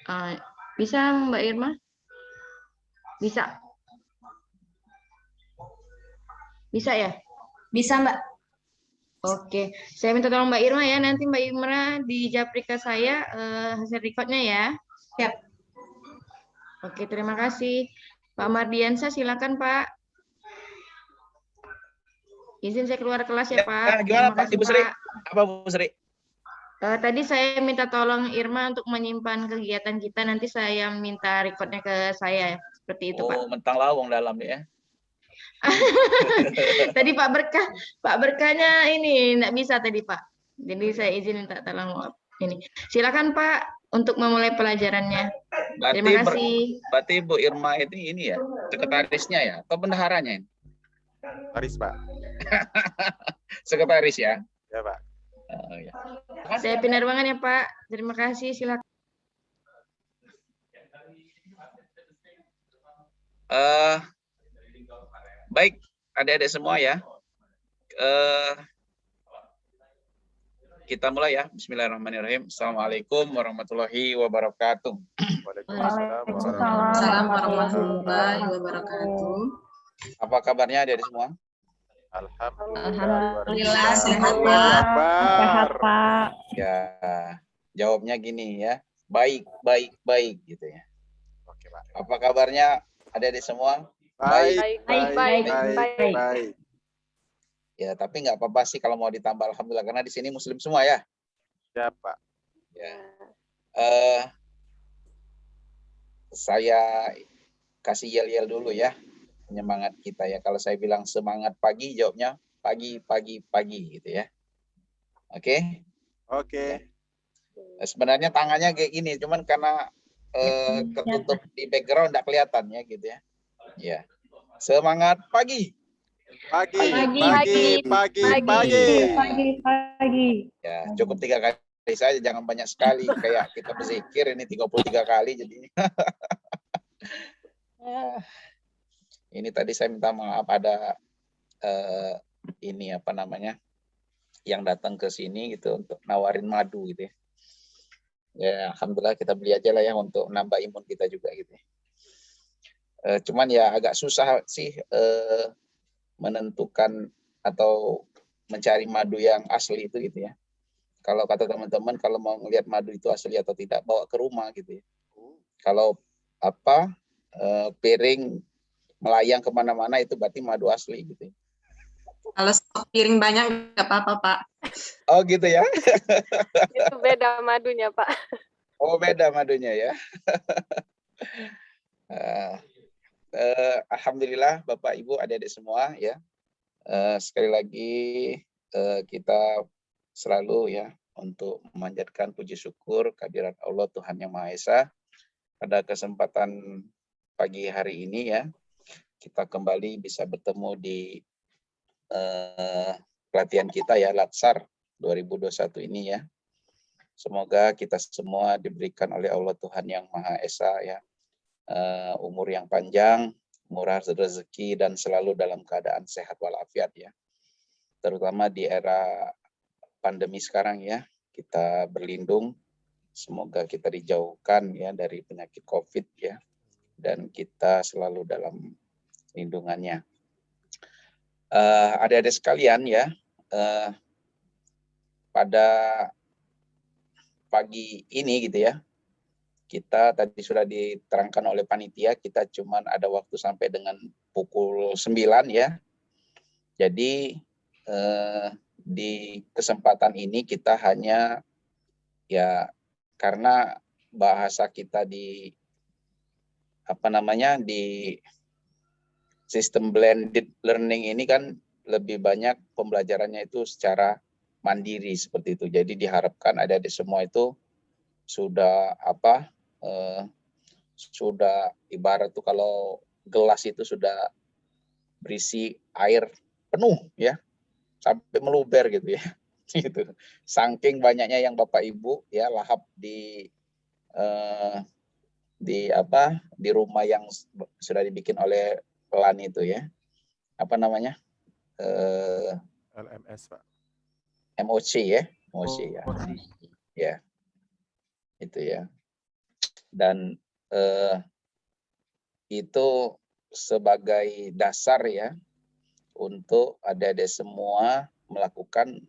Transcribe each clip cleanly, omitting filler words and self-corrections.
Uh, bisa Mbak Irma? Bisa? Bisa ya? Bisa, Mbak. Oke, saya minta tolong Mbak Irma ya. Nanti Mbak Irma di japri ke saya hasil recordnya ya. Siap. Oke, terima kasih. Pak Mardiansa, silakan Pak. Izin saya keluar kelas ya Pak. Gimana Terima Pak kasih Ibu Sri? Pak. Apa Bu Sri? Tadi saya minta tolong Irma untuk menyimpan kegiatan kita. Nanti saya minta recordnya ke saya. Seperti itu Pak. Oh, mentang lawang dalam ya. Tadi Pak Berkahnya ini enggak bisa tadi Pak. Jadi saya izin minta tolong ini. Silakan Pak untuk memulai pelajarannya. Terima kasih. Berarti Bu Irma ini ya, sekretarisnya ya, atau bendaharanya ini? Aris, Pak. Sekretaris ya? Ya, Pak. Oh, ya. Saya penerbangan ya Pak. Terima kasih. Silakan. Baik, adik-adik semua ya. Kita mulai ya. Bismillahirrahmanirrahim. Assalamualaikum warahmatullahi wabarakatuh. Waalaikumsalam warahmatullahi wabarakatuh. Apa kabarnya adik-adik semua? Alhamdulillah sehat Pak. Ya, jawabnya gini ya. Baik, baik, baik gitu ya. Oke, Pak. Apa kabarnya adik-adik semua? Baik. Ya, tapi nggak apa-apa sih kalau mau ditambah alhamdulillah karena di sini muslim semua ya. Ya, Pak. Ya. Saya kasih yel-yel dulu ya. Penyemangat kita ya. Kalau saya bilang semangat pagi, jawabnya pagi, pagi, pagi gitu ya. Oke? Oke. Ya. Sebenarnya tangannya kayak gini, cuman karena ketutup di background nggak kelihatan ya gitu ya. Ya. Semangat pagi. Pagi. Ya, cukup 3 kali saja, jangan banyak sekali. Kayak kita berzikir ini 33 kali jadi. Ini tadi saya minta maaf ada ini apa namanya yang datang ke sini gitu untuk nawarin madu gitu ya. Ya alhamdulillah kita beli aja lah ya untuk nambah imun kita juga gitu ya. Cuman ya agak susah sih menentukan atau mencari madu yang asli itu gitu ya. Kalau kata teman-teman kalau mau ngelihat madu itu asli atau tidak bawa ke rumah gitu ya. Kalau apa piring melayang kemana-mana itu berarti madu asli gitu. Kalau stok piring banyak nggak apa-apa Pak. Oh gitu ya? Itu beda madunya Pak. Oh beda madunya ya. Alhamdulillah Bapak Ibu adik-adik semua ya. Sekali lagi kita selalu ya untuk memanjatkan puji syukur kehadirat Allah Tuhan Yang Maha Esa. Pada kesempatan pagi hari ini ya kita kembali bisa bertemu di pelatihan kita ya Latsar 2021 ini ya. Semoga kita semua diberikan oleh Allah Tuhan Yang Maha Esa ya umur yang panjang, murah rezeki dan selalu dalam keadaan sehat walafiat ya. Terutama di era pandemi sekarang ya, kita berlindung. Semoga kita dijauhkan ya dari penyakit COVID ya dan kita selalu dalam lindungannya. Adik-adik sekalian ya, pada pagi ini gitu ya, kita tadi sudah diterangkan oleh panitia, kita cuman ada waktu sampai dengan pukul 9 ya. Jadi di kesempatan ini kita hanya ya karena bahasa kita di apa namanya di sistem blended learning ini kan lebih banyak pembelajarannya itu secara mandiri seperti itu. Jadi diharapkan adik-adik semua itu sudah apa sudah ibarat tuh kalau gelas itu sudah berisi air penuh ya sampai meluber gitu ya gitu. Saking banyaknya yang Bapak Ibu ya lahap di rumah yang sudah dibikin oleh pelan itu ya. Apa namanya? LMS, Pak. MOC ya, MOC ya. Ya. Itu ya. Dan itu sebagai dasar ya untuk adik-adik semua melakukan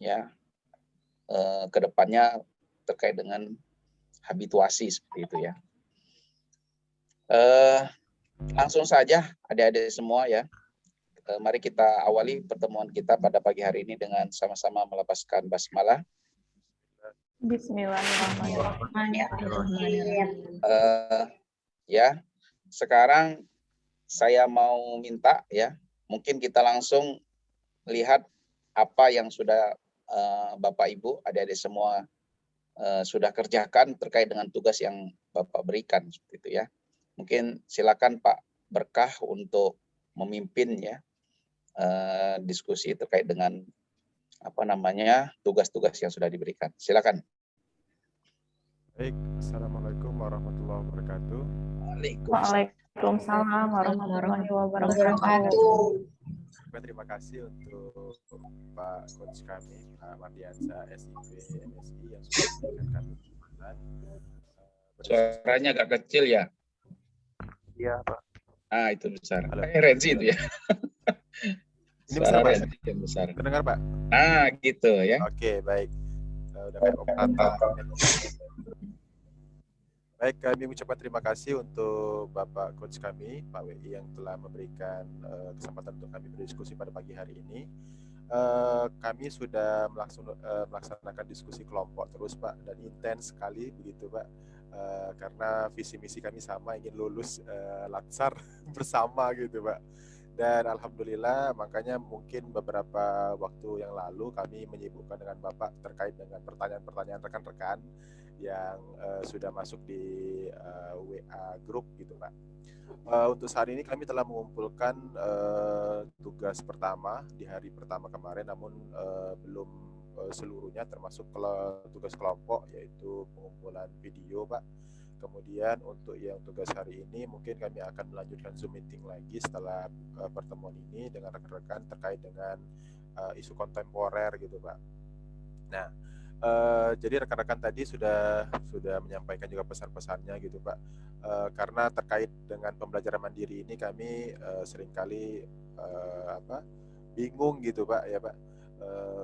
ya kedepannya terkait dengan habituasi seperti itu ya. Langsung saja adik-adik semua ya. Mari kita awali pertemuan kita pada pagi hari ini dengan sama-sama melepaskan basmalah. Bismillahirrahmanirrahim. Ya, sekarang saya mau minta ya, mungkin kita langsung lihat apa yang sudah Bapak Ibu, adik-adik semua sudah kerjakan terkait dengan tugas yang Bapak berikan seperti itu ya. Mungkin silakan Pak Berkah untuk memimpin ya diskusi terkait dengan tugas-tugas yang sudah diberikan. Silakan. Baik, Assalamualaikum warahmatullahi wabarakatuh. Waalaikumsalam warahmatullahi wabarakatuh. Terima kasih untuk Pak Coach kami, Pak Mardiansa, SIP, MSI yang sudah memberikan kami kesempatan. Suaranya agak kecil ya. Iya, Pak. Ah, itu besar. Halo. Renzi itu ya. Ini besar, Pak. Renzi yang besar. Mendengar, Pak? Ah, gitu ya. Oke, baik. Udah kayak operator. Baik, kami mengucapkan terima kasih untuk Bapak Coach kami, Pak WI, yang telah memberikan kesempatan untuk kami berdiskusi pada pagi hari ini. Kami sudah melaksanakan diskusi kelompok terus, Pak, dan intens sekali begitu, Pak, karena visi misi kami sama, ingin lulus Latsar bersama gitu, Pak. Dan alhamdulillah, makanya mungkin beberapa waktu yang lalu kami menyibukkan dengan Bapak terkait dengan pertanyaan-pertanyaan rekan-rekan yang sudah masuk di WA group gitu, Pak. Untuk saat ini kami telah mengumpulkan tugas pertama di hari pertama kemarin, namun belum seluruhnya, termasuk tugas kelompok, yaitu pengumpulan video, Pak. Kemudian untuk yang tugas hari ini mungkin kami akan melanjutkan Zoom meeting lagi setelah pertemuan ini dengan rekan-rekan terkait dengan isu kontemporer gitu, Pak. Nah, jadi rekan-rekan tadi sudah menyampaikan juga pesan-pesannya gitu, Pak. Karena terkait dengan pembelajaran mandiri ini kami seringkali bingung gitu, Pak, ya, Pak.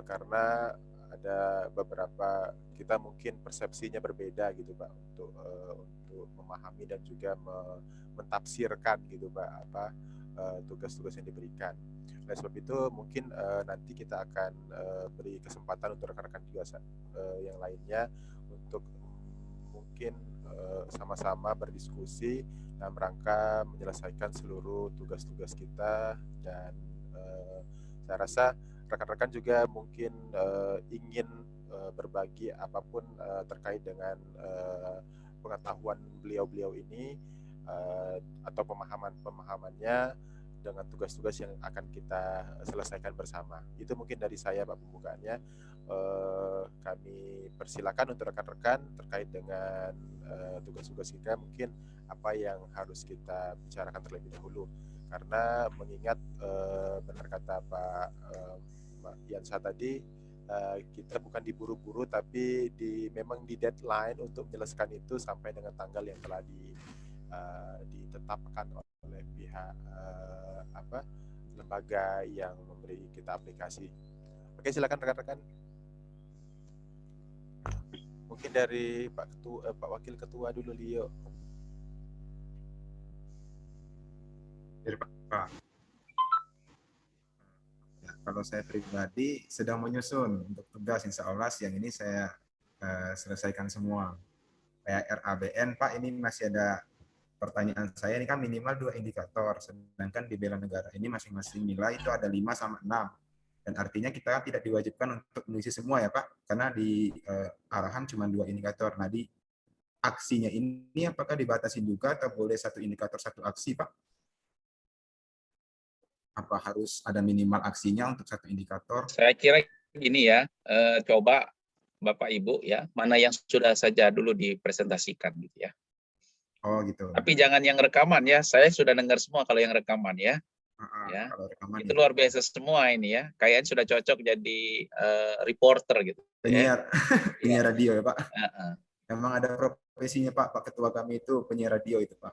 Karena ada beberapa kita mungkin persepsinya berbeda gitu, Pak, untuk memahami dan juga mentafsirkan gitu, Pak, tugas-tugas yang diberikan. Oleh sebab itu mungkin nanti kita akan beri kesempatan untuk rekan-rekan juga yang lainnya untuk mungkin sama-sama berdiskusi dalam rangka menyelesaikan seluruh tugas-tugas kita. Dan saya rasa rekan-rekan juga mungkin ingin berbagi apapun terkait dengan pengetahuan beliau-beliau ini atau pemahamannya dengan tugas-tugas yang akan kita selesaikan bersama. Itu mungkin dari saya, Pak, pembukaannya. Kami persilakan untuk rekan-rekan terkait dengan tugas-tugas kita, mungkin apa yang harus kita bicarakan terlebih dahulu. Karena mengingat benar kata Pak Yansa tadi, kita bukan diburu-buru, tapi memang di deadline untuk menyelesaikan itu sampai dengan tanggal yang telah ditetapkan oleh pihak lembaga yang memberi kita aplikasi. Oke, silakan rekan-rekan. Mungkin dari Pak Wakil Ketua dulu, Leo. Pak. Ya, kalau saya pribadi sedang menyusun untuk tugas, insya Allah siang ini saya selesaikan semua. Kayak RABN, Pak, ini masih ada pertanyaan saya, ini kan minimal 2 indikator, sedangkan di bela negara ini masing-masing nilai itu ada 5 sama 6. Dan artinya kita tidak diwajibkan untuk mengisi semua ya, Pak, karena di arahan cuma 2 indikator. Nah, di aksinya ini apakah dibatasi juga atau boleh 1 indikator 1 aksi, Pak? Apa harus ada minimal aksinya untuk 1 indikator? Saya kira gini ya, coba Bapak Ibu ya, mana yang sudah saja dulu dipresentasikan gitu ya. Oh gitu. Tapi jangan yang rekaman ya, saya sudah dengar semua kalau yang rekaman ya. Ya. Kalau rekaman itu ya. Luar biasa semua ini ya, kayaknya sudah cocok jadi reporter gitu. Penyiar, ya. penyiar radio ya, Pak. Uh-uh. Emang ada profesinya Pak? Pak Ketua kami itu penyiar radio itu Pak.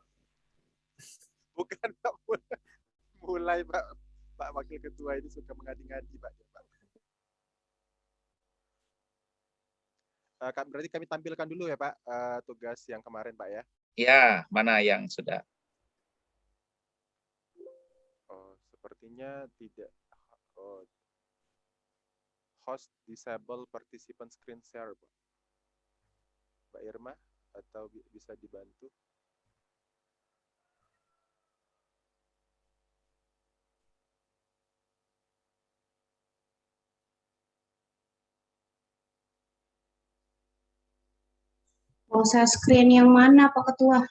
Bukan Pak, mulai Pak, Pak Wakil Ketua ini suka mengadi-ngadi Pak. Berarti kami tampilkan dulu ya Pak, tugas yang kemarin Pak ya. Ya, mana yang sudah? Oh, sepertinya tidak. Oh, host disable participant screen share Pak. Mbak Irma, atau bisa dibantu? Mau share screen yang mana Pak Ketua?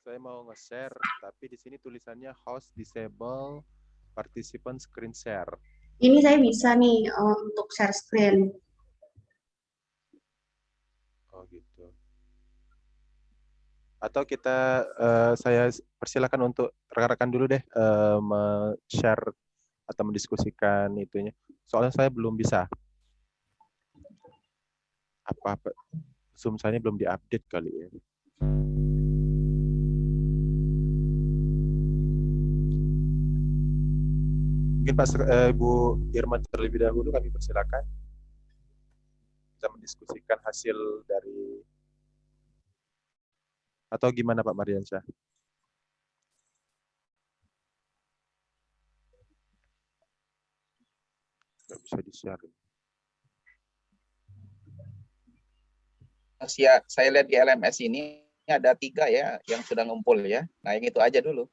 Saya mau nge-share, tapi di sini tulisannya host disable participant screen share. Ini saya bisa nih untuk share screen. Oh gitu. Atau kita, saya persilakan untuk rekan-rekan dulu deh share atau mendiskusikan itunya. Soalnya saya belum bisa. Apa Zoom saya belum diupdate kali ya. Mungkin Pak Ibu Irma terlebih dahulu kami persilakan bisa mendiskusikan hasil dari, atau gimana Pak Mardiansyah? Nggak bisa di-share. Saya lihat di LMS ini ada 3 ya yang sudah ngumpul ya. Nah, yang itu aja dulu.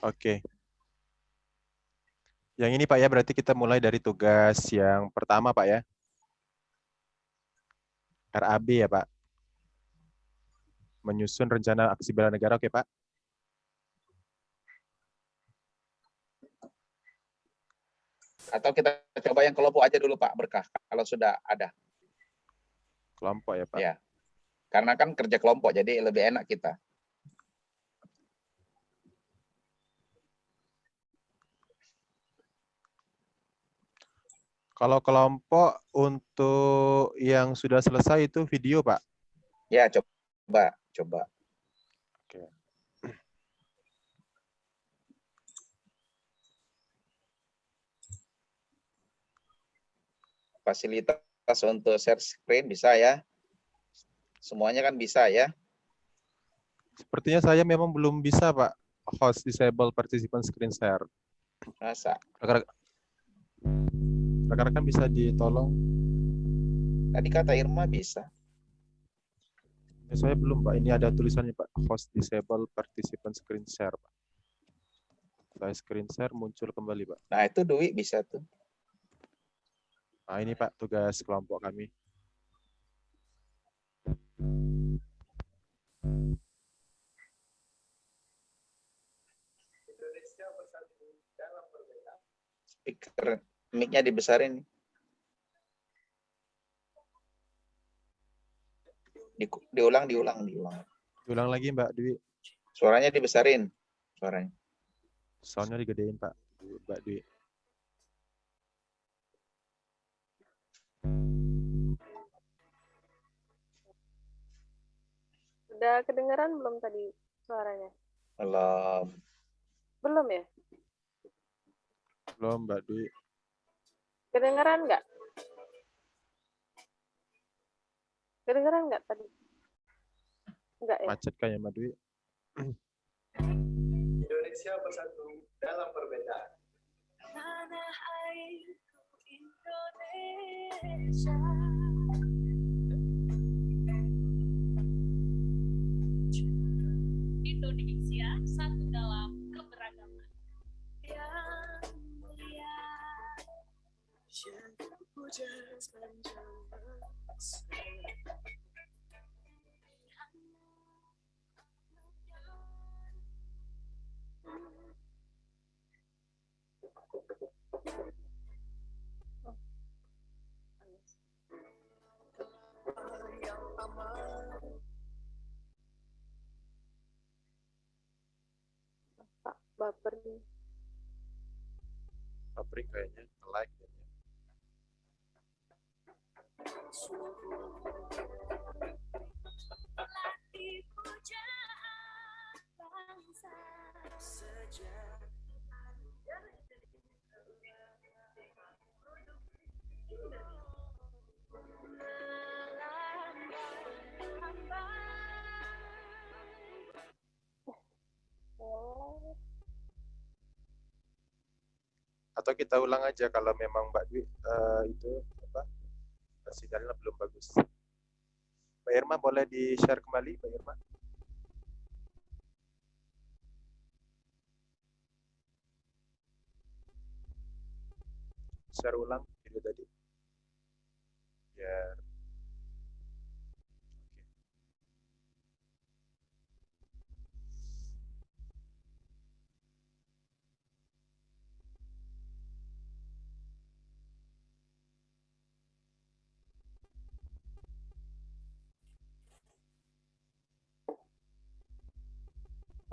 Oke. Yang ini Pak ya, berarti kita mulai dari tugas yang pertama Pak ya. RAB ya Pak. Menyusun rencana aksi bela negara, oke Pak? Atau kita coba yang kelompok aja dulu Pak Berkah, kalau sudah ada. Kelompok ya Pak? Ya, karena kan kerja kelompok, jadi lebih enak kita. Kalau kelompok untuk yang sudah selesai itu video Pak? Ya, coba. Oke. Fasilitas untuk share screen bisa ya? Semuanya kan bisa ya? Sepertinya saya memang belum bisa Pak, host disable participant screen share. Masa? Rekan-rekan bisa ditolong? Tadi kata Irma bisa. Ya, saya belum Pak, ini ada tulisannya Pak, host disable participant screen share Pak. Saya screen share muncul kembali Pak. Nah, itu Dwi bisa tuh. Nah ini Pak, tugas kelompok kami. Speaker mic-nya dibesarin. Diulang. Diulang lagi Mbak Dwi. Suaranya dibesarin. Suaranya. Soundnya digedein Pak, Mbak Dwi. Udah kedengeran belum tadi suaranya? Belum ya? Belum Mbak Dwi. Kedengeran nggak? Kedengeran nggak tadi? Enggak ya? Macet kayaknya Mbak Dwi. Indonesia bersatu dalam perbedaan. Tanah airku Indonesia. Indonesia satu dalam keberagaman. Yang mulia. Yang puja sepanjang masa. Yang amat baper nih. Pabrik kayaknya like kayaknya. Oh, Atau kita ulang aja kalau memang Mbak Dwi itu apa sinyalnya belum bagus. Mbak Irma boleh di-share kembali, Mbak Irma? Share ulang video tadi. Biar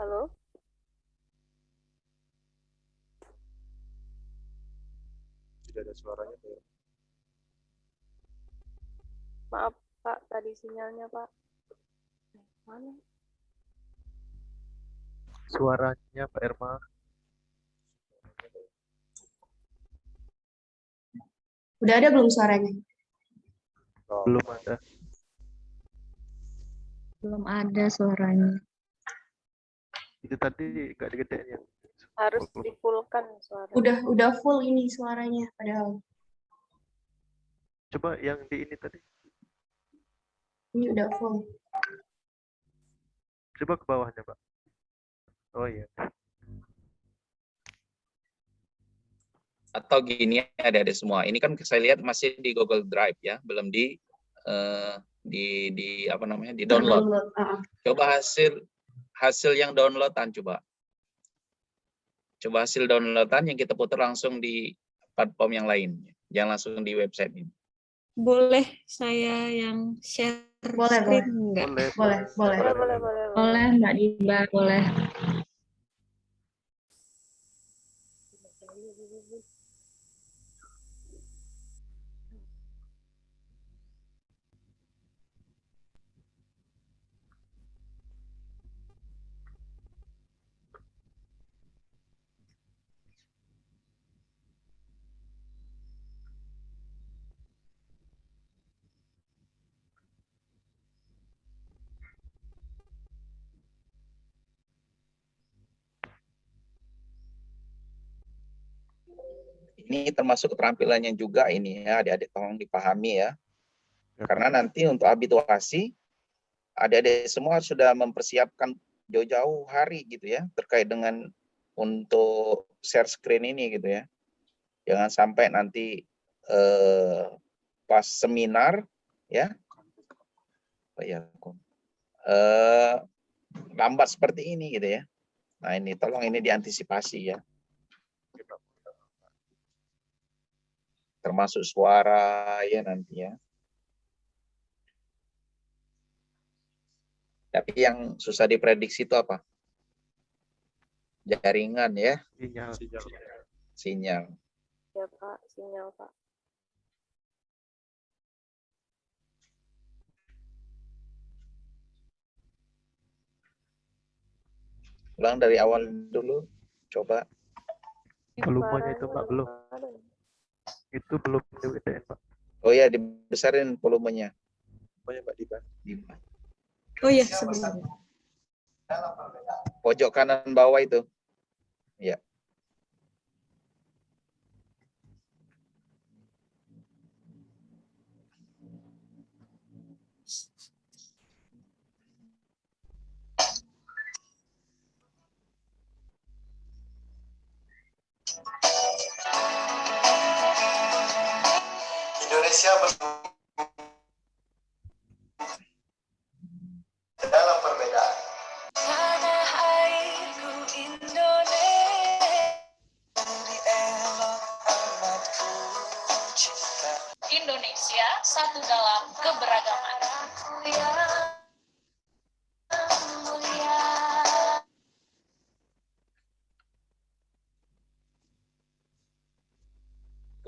halo? tidak ada suaranya, Mbak Irma. Maaf, Pak, tadi sinyalnya, Pak. Mana? Suaranya Pak Irma. Udah ada belum suaranya? Oh, belum ada. Belum ada suaranya. Itu tadi nggak digedein yang Harus difulkan suara. Udah full ini suaranya padahal. coba yang di ini tadi. Ini udah full. Coba ke bawahnya, Pak. Oh iya. Atau gini ada semua. Ini kan saya lihat masih di Google Drive ya, belum di apa namanya, di download. Coba hasil yang downloadan coba. Coba hasil downloadan yang kita putar langsung di platform yang lain. Jangan langsung di website ini. Boleh saya yang share Boleh, screen enggak? Boleh. Boleh, Mbak Diba, boleh. Ini termasuk keterampilannya juga ini ya, adik-adik tolong dipahami ya. Karena nanti untuk habituasi, adik-adik semua sudah mempersiapkan jauh-jauh hari gitu ya, terkait dengan untuk share screen ini gitu ya. Jangan sampai nanti pas seminar ya, lambat seperti ini gitu ya. Nah ini tolong ini diantisipasi ya. Termasuk suara ya nanti ya. Tapi yang susah diprediksi itu apa? Jaringan ya. Sinyal. Ya, Pak, sinyal, Pak. Ulang dari awal dulu, coba. Volumenya itu Pak belum. Itu belum digedein Pak. Oh ya, dibesarin volumenya. Volumenya Mbak Diba. Oh iya, sebentar. Pojok kanan bawah itu. Ya. Indonesia dalam perbedaan. Tanah airku Indonesia, elok amat ku cinta. Indonesia satu dalam keberagaman.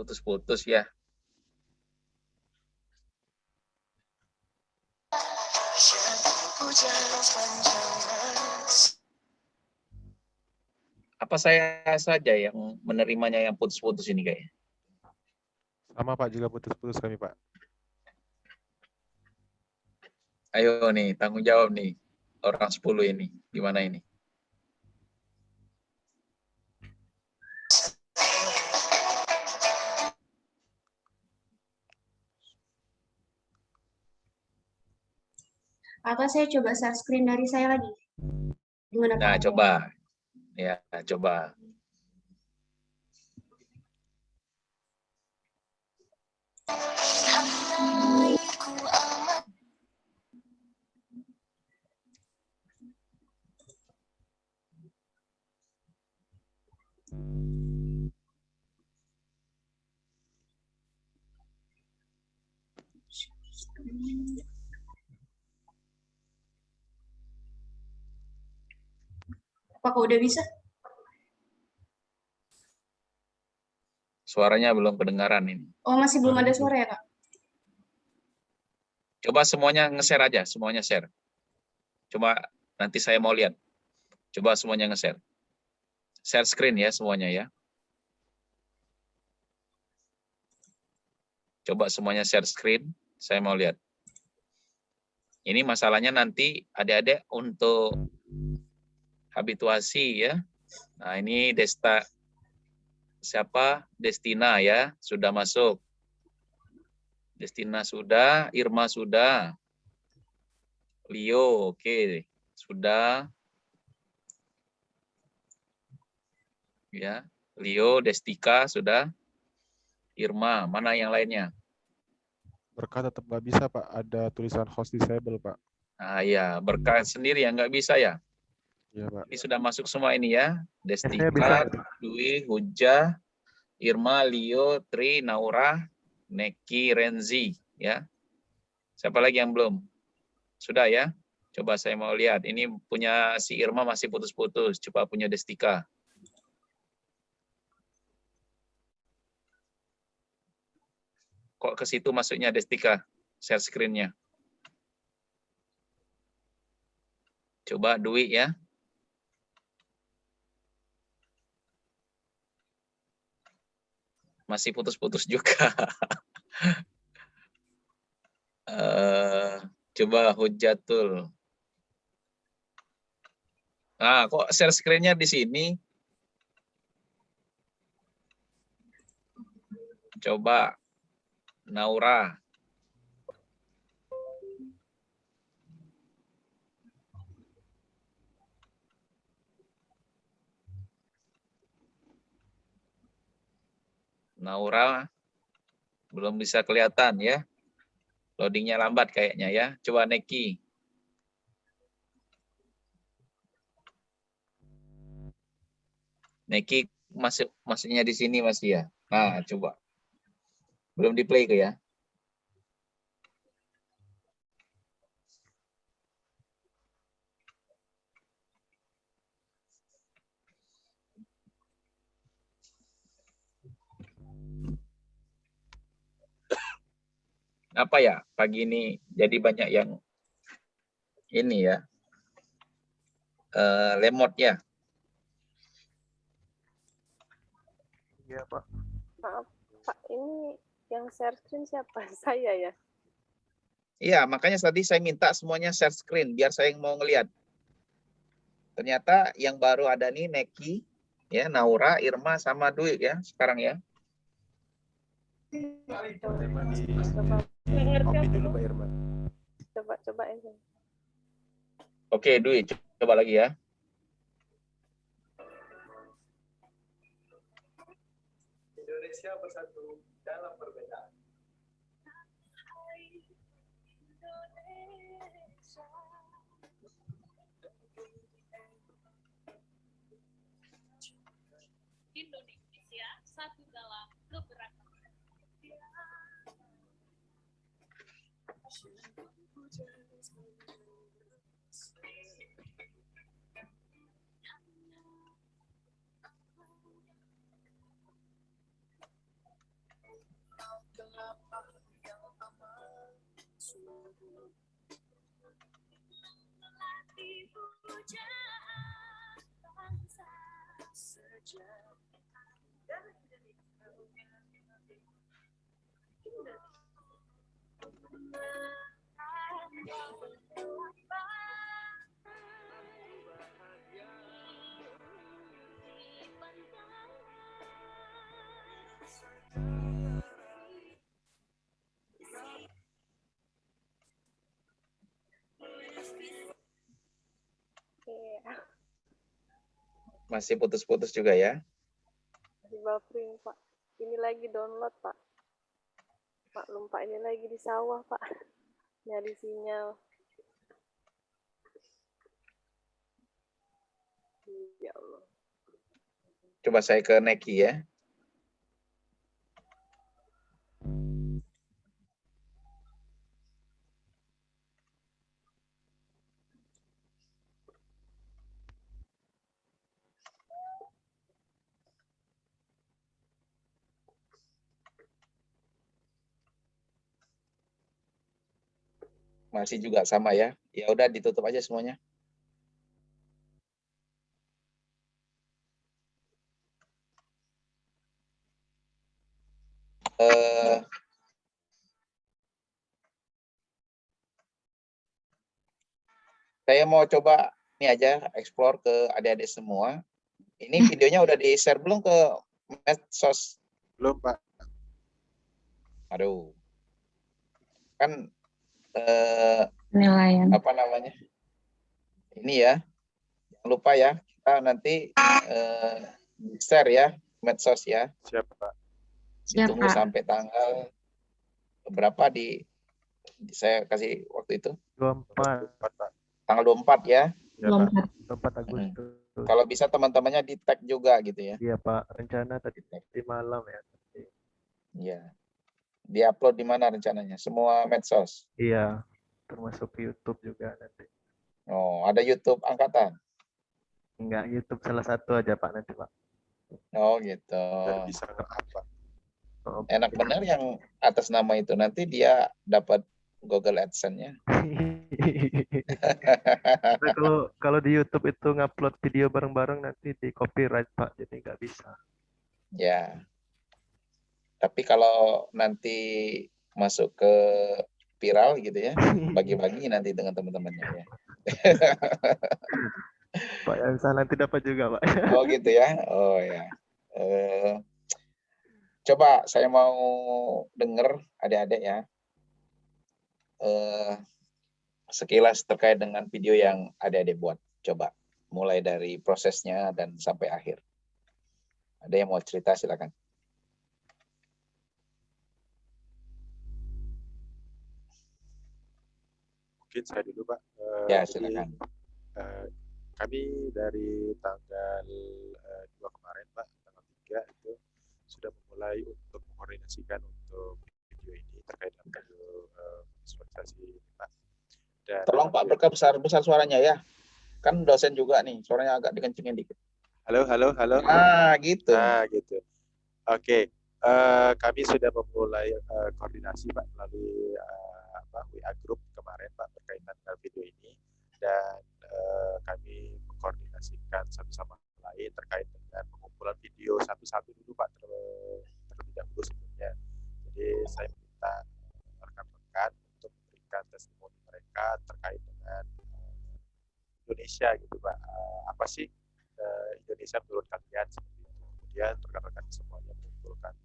Putus-putus ya. Apa saya saja yang menerimanya yang putus-putus ini kayaknya? Sama Pak, juga putus-putus kami Pak. Ayo nih, tanggung jawab nih. Orang 10 ini. Gimana ini? Atau saya coba share screen dari saya lagi. Gimana Nah, Pak? coba. Ya, coba. Apakah udah bisa? Suaranya belum kedengaran ini. Oh, masih belum ada suara ya, Kak? Coba semuanya nge-share aja, semuanya share. Coba nanti saya mau lihat. Coba semuanya nge-share. Share screen ya semuanya ya. Coba semuanya share screen, saya mau lihat. Ini masalahnya nanti adik-adik untuk habituasi ya. Nah, ini Destina ya, sudah masuk. Destina sudah, Irma sudah. Leo, oke, sudah. Ya, Leo, Destika sudah. Irma, mana yang lainnya? Berkah tetap nggak bisa Pak, ada tulisan host disable Pak. Nah, ya, Berkah sendiri yang nggak bisa ya. Iya Pak. Ini sudah masuk semua ini ya. F-nya bisa. Destika, Dwi, Huja, Irma, Leo, Tri, Naura, Neki, Renzi, ya. Siapa lagi yang belum? Sudah ya? Coba saya mau lihat. Ini punya si Irma masih putus-putus. Coba punya Destika. Kok ke situ masuknya Destika? Share screen-nya. Coba Dwi ya. Masih putus-putus juga. Coba Hujatul. Nah, kok share screen-nya di sini? Coba Naura. Naura belum bisa kelihatan ya. Loadingnya lambat kayaknya ya. Coba Neki. Neki masuknya di sini masih ya. Nah, coba. Belum di play ke ya. Apa ya pagi ini jadi banyak yang ini ya lemot ya. Iya Pak. Maaf, Pak, ini yang share screen siapa? Saya ya? Iya, makanya tadi saya minta semuanya share screen biar saya mau ngelihat. Ternyata yang baru ada nih Neki, ya Naura, Irma sama Dwi ya sekarang ya. Irma di Ngerti copy apa? dulu Pak Irma. Coba aja. Oke, Dwi, coba lagi ya. Indonesia bersatu dalam perbedaan. Indonesia satu dalam keberagaman. Oke, Masih putus-putus juga ya. di buffering Pak. Ini lagi download Pak. Maklum Pak, ini lagi di sawah Pak. Nyari sinyal. Ya Allah. Coba saya ke Neki ya. Masih juga sama ya. Ya udah ditutup aja semuanya. Saya mau coba ini aja explore ke adik-adik semua. Ini videonya udah di-share belum ke medsos? Belum, Pak. Aduh. Kan Penilaian. apa namanya? Ini ya. Jangan lupa ya, kita nanti share ya medsos ya. Siap, Pak. Siap, Tunggu Pak. sampai tanggal berapa saya kasih waktu itu? 24, Pak. Tanggal 24 ya. Ya, Pak. 24. 24 Agustus. Kalau bisa teman-temannya di-tag juga gitu ya. Iya, Pak. Rencana tadi malam ya. Iya. Di-upload di mana rencananya? Semua medsos. Iya, termasuk YouTube juga nanti. Oh, ada YouTube angkatan. Enggak, YouTube salah satu aja, Pak, nanti, Pak. Oh, gitu. Dan bisa apa? Oh, Enak benar yang atas nama itu, nanti dia dapat Google AdSense-nya. Nah, kalau di YouTube itu ngupload video bareng-bareng nanti di copyright, Pak, jadi nggak bisa. Ya. Tapi kalau nanti masuk ke viral gitu ya, bagi-bagi nanti dengan teman-temannya ya. Pak, yang salah nanti dapat juga, Pak. Oh gitu ya. Oh ya. Coba saya mau dengar adik-adik ya. Sekilas terkait dengan video yang adik-adik buat. Coba mulai dari prosesnya dan sampai akhir. Ada yang mau cerita silakan. Mungkin saya dulu, Pak. Ya, Jadi, silakan. kami dari tanggal 2 kemarin, Pak, tanggal 3 itu sudah memulai untuk mengkoordinasikan untuk video ini terkait dengan video visualisasi ini, Pak. Dan Tolong Pak besar suaranya ya. Kan dosen juga nih, suaranya agak dikencengin dikit. halo. Ah, gitu. Nah, gitu. Oke. Kami sudah memulai koordinasi, Pak, melalui WA Group kemarin, Pak, berkaitan dengan video ini, dan kami mengkoordinasikan satu sama lain terkait dengan pengumpulan video satu-satu dulu, Pak, terlebih dahulu sebelumnya. Jadi saya minta rekan-rekan untuk memberikan testimoni mereka terkait dengan Indonesia gitu, Pak. Apa sih Indonesia menurut kalian seperti itu. Kemudian rekan-rekan semuanya mengumpulkan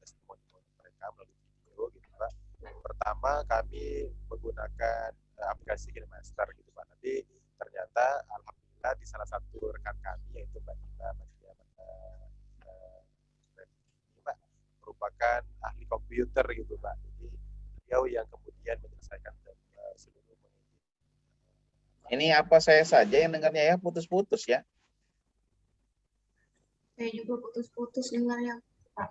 testimoni mereka melalui video gitu, Pak. Pertama kami menggunakan aplikasi KineMaster gitu, Pak. Nanti ternyata alhamdulillah di salah satu rekan kami yaitu Mbak Nina ini, Pak, merupakan ahli komputer gitu, Pak. Jadi beliau yang kemudian menyelesaikan seluruh Ini apa saya saja yang dengarnya ya putus-putus ya? Saya juga putus-putus dengarnya, Pak.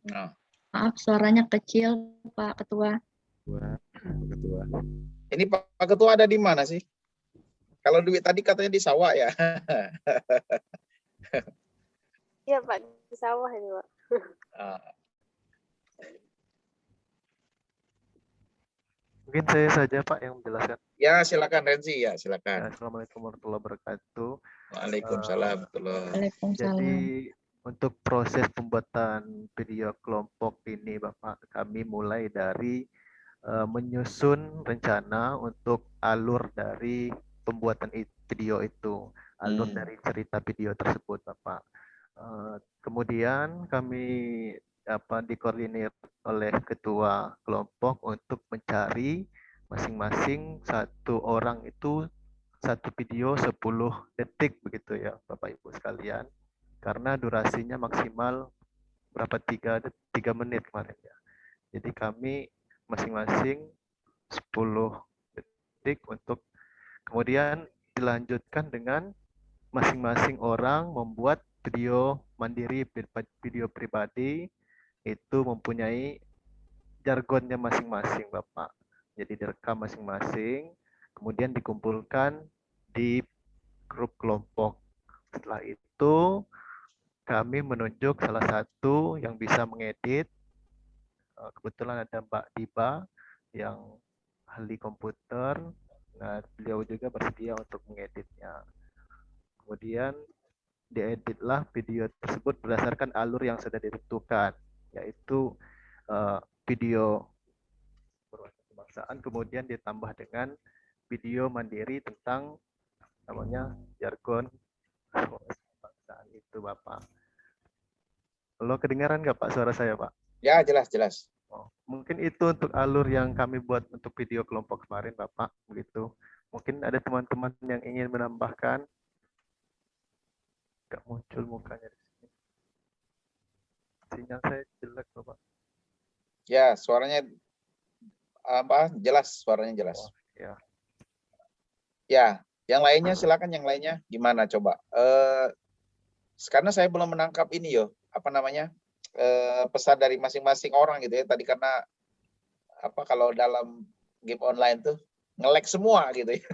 Nah. Maaf, suaranya kecil, Pak Ketua. Ketua. Ini Pak Ketua ada di mana sih? Kalau duit tadi katanya di sawah ya. Iya Pak, di sawah ini Pak. Mungkin saya saja Pak yang menjelaskan. Ya, silakan Renzi, ya Ya, silakan. Assalamualaikum warahmatullahi wabarakatuh. Waalaikumsalam. Jadi untuk proses pembuatan video kelompok ini Bapak, kami mulai dari menyusun rencana untuk alur dari pembuatan video itu, alur dari cerita video tersebut Bapak. Kemudian kami dikoordinir oleh ketua kelompok untuk mencari masing-masing satu orang itu satu video 10 detik begitu ya Bapak Ibu sekalian, karena durasinya maksimal berapa 3 menit kemarin ya. Jadi kami masing-masing 10 detik untuk kemudian dilanjutkan dengan masing-masing orang membuat video mandiri, video pribadi itu mempunyai jargonnya masing-masing Bapak. Jadi direkam masing-masing, kemudian dikumpulkan di grup kelompok. Setelah itu kami menunjuk salah satu yang bisa mengedit. Kebetulan ada Mbak Diba yang ahli komputer. Nah, beliau juga bersedia untuk mengeditnya. Kemudian dieditlah video tersebut berdasarkan alur yang sudah ditentukan, yaitu video bernuansa kebangsaan, kemudian ditambah dengan video mandiri tentang namanya jargon kebangsaan itu Bapak. Halo, kedengaran nggak Pak suara saya Pak? Ya, jelas. Oh, mungkin itu untuk alur yang kami buat untuk video kelompok kemarin Bapak, begitu. Mungkin ada teman-teman yang ingin menambahkan. Nggak muncul mukanya di sini. Sinyal saya jelek Bapak. Ya, suaranya jelas, suaranya jelas. Oh, ya. Ya, yang lainnya silakan, yang lainnya gimana coba? Karena saya belum menangkap ini pesan dari masing-masing orang gitu ya. Tadi karena kalau dalam game online tuh nge-lag semua gitu ya.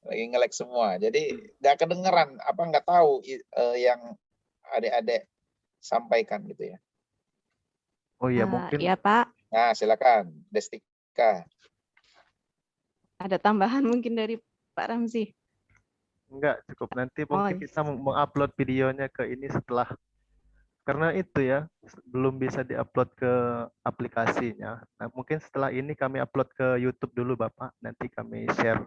Lagi nge-lag semua. Jadi nggak kedengeran, nggak tahu yang adik-adik sampaikan gitu ya. Oh iya, mungkin. Iya Pak, Nah, silakan Destika. ada tambahan mungkin dari Pak Ramzi. Enggak, cukup nanti mungkin kita mengupload videonya ke ini setelah, karena itu ya belum bisa diupload ke aplikasinya. Nah, mungkin setelah ini kami upload ke YouTube dulu Bapak, nanti kami share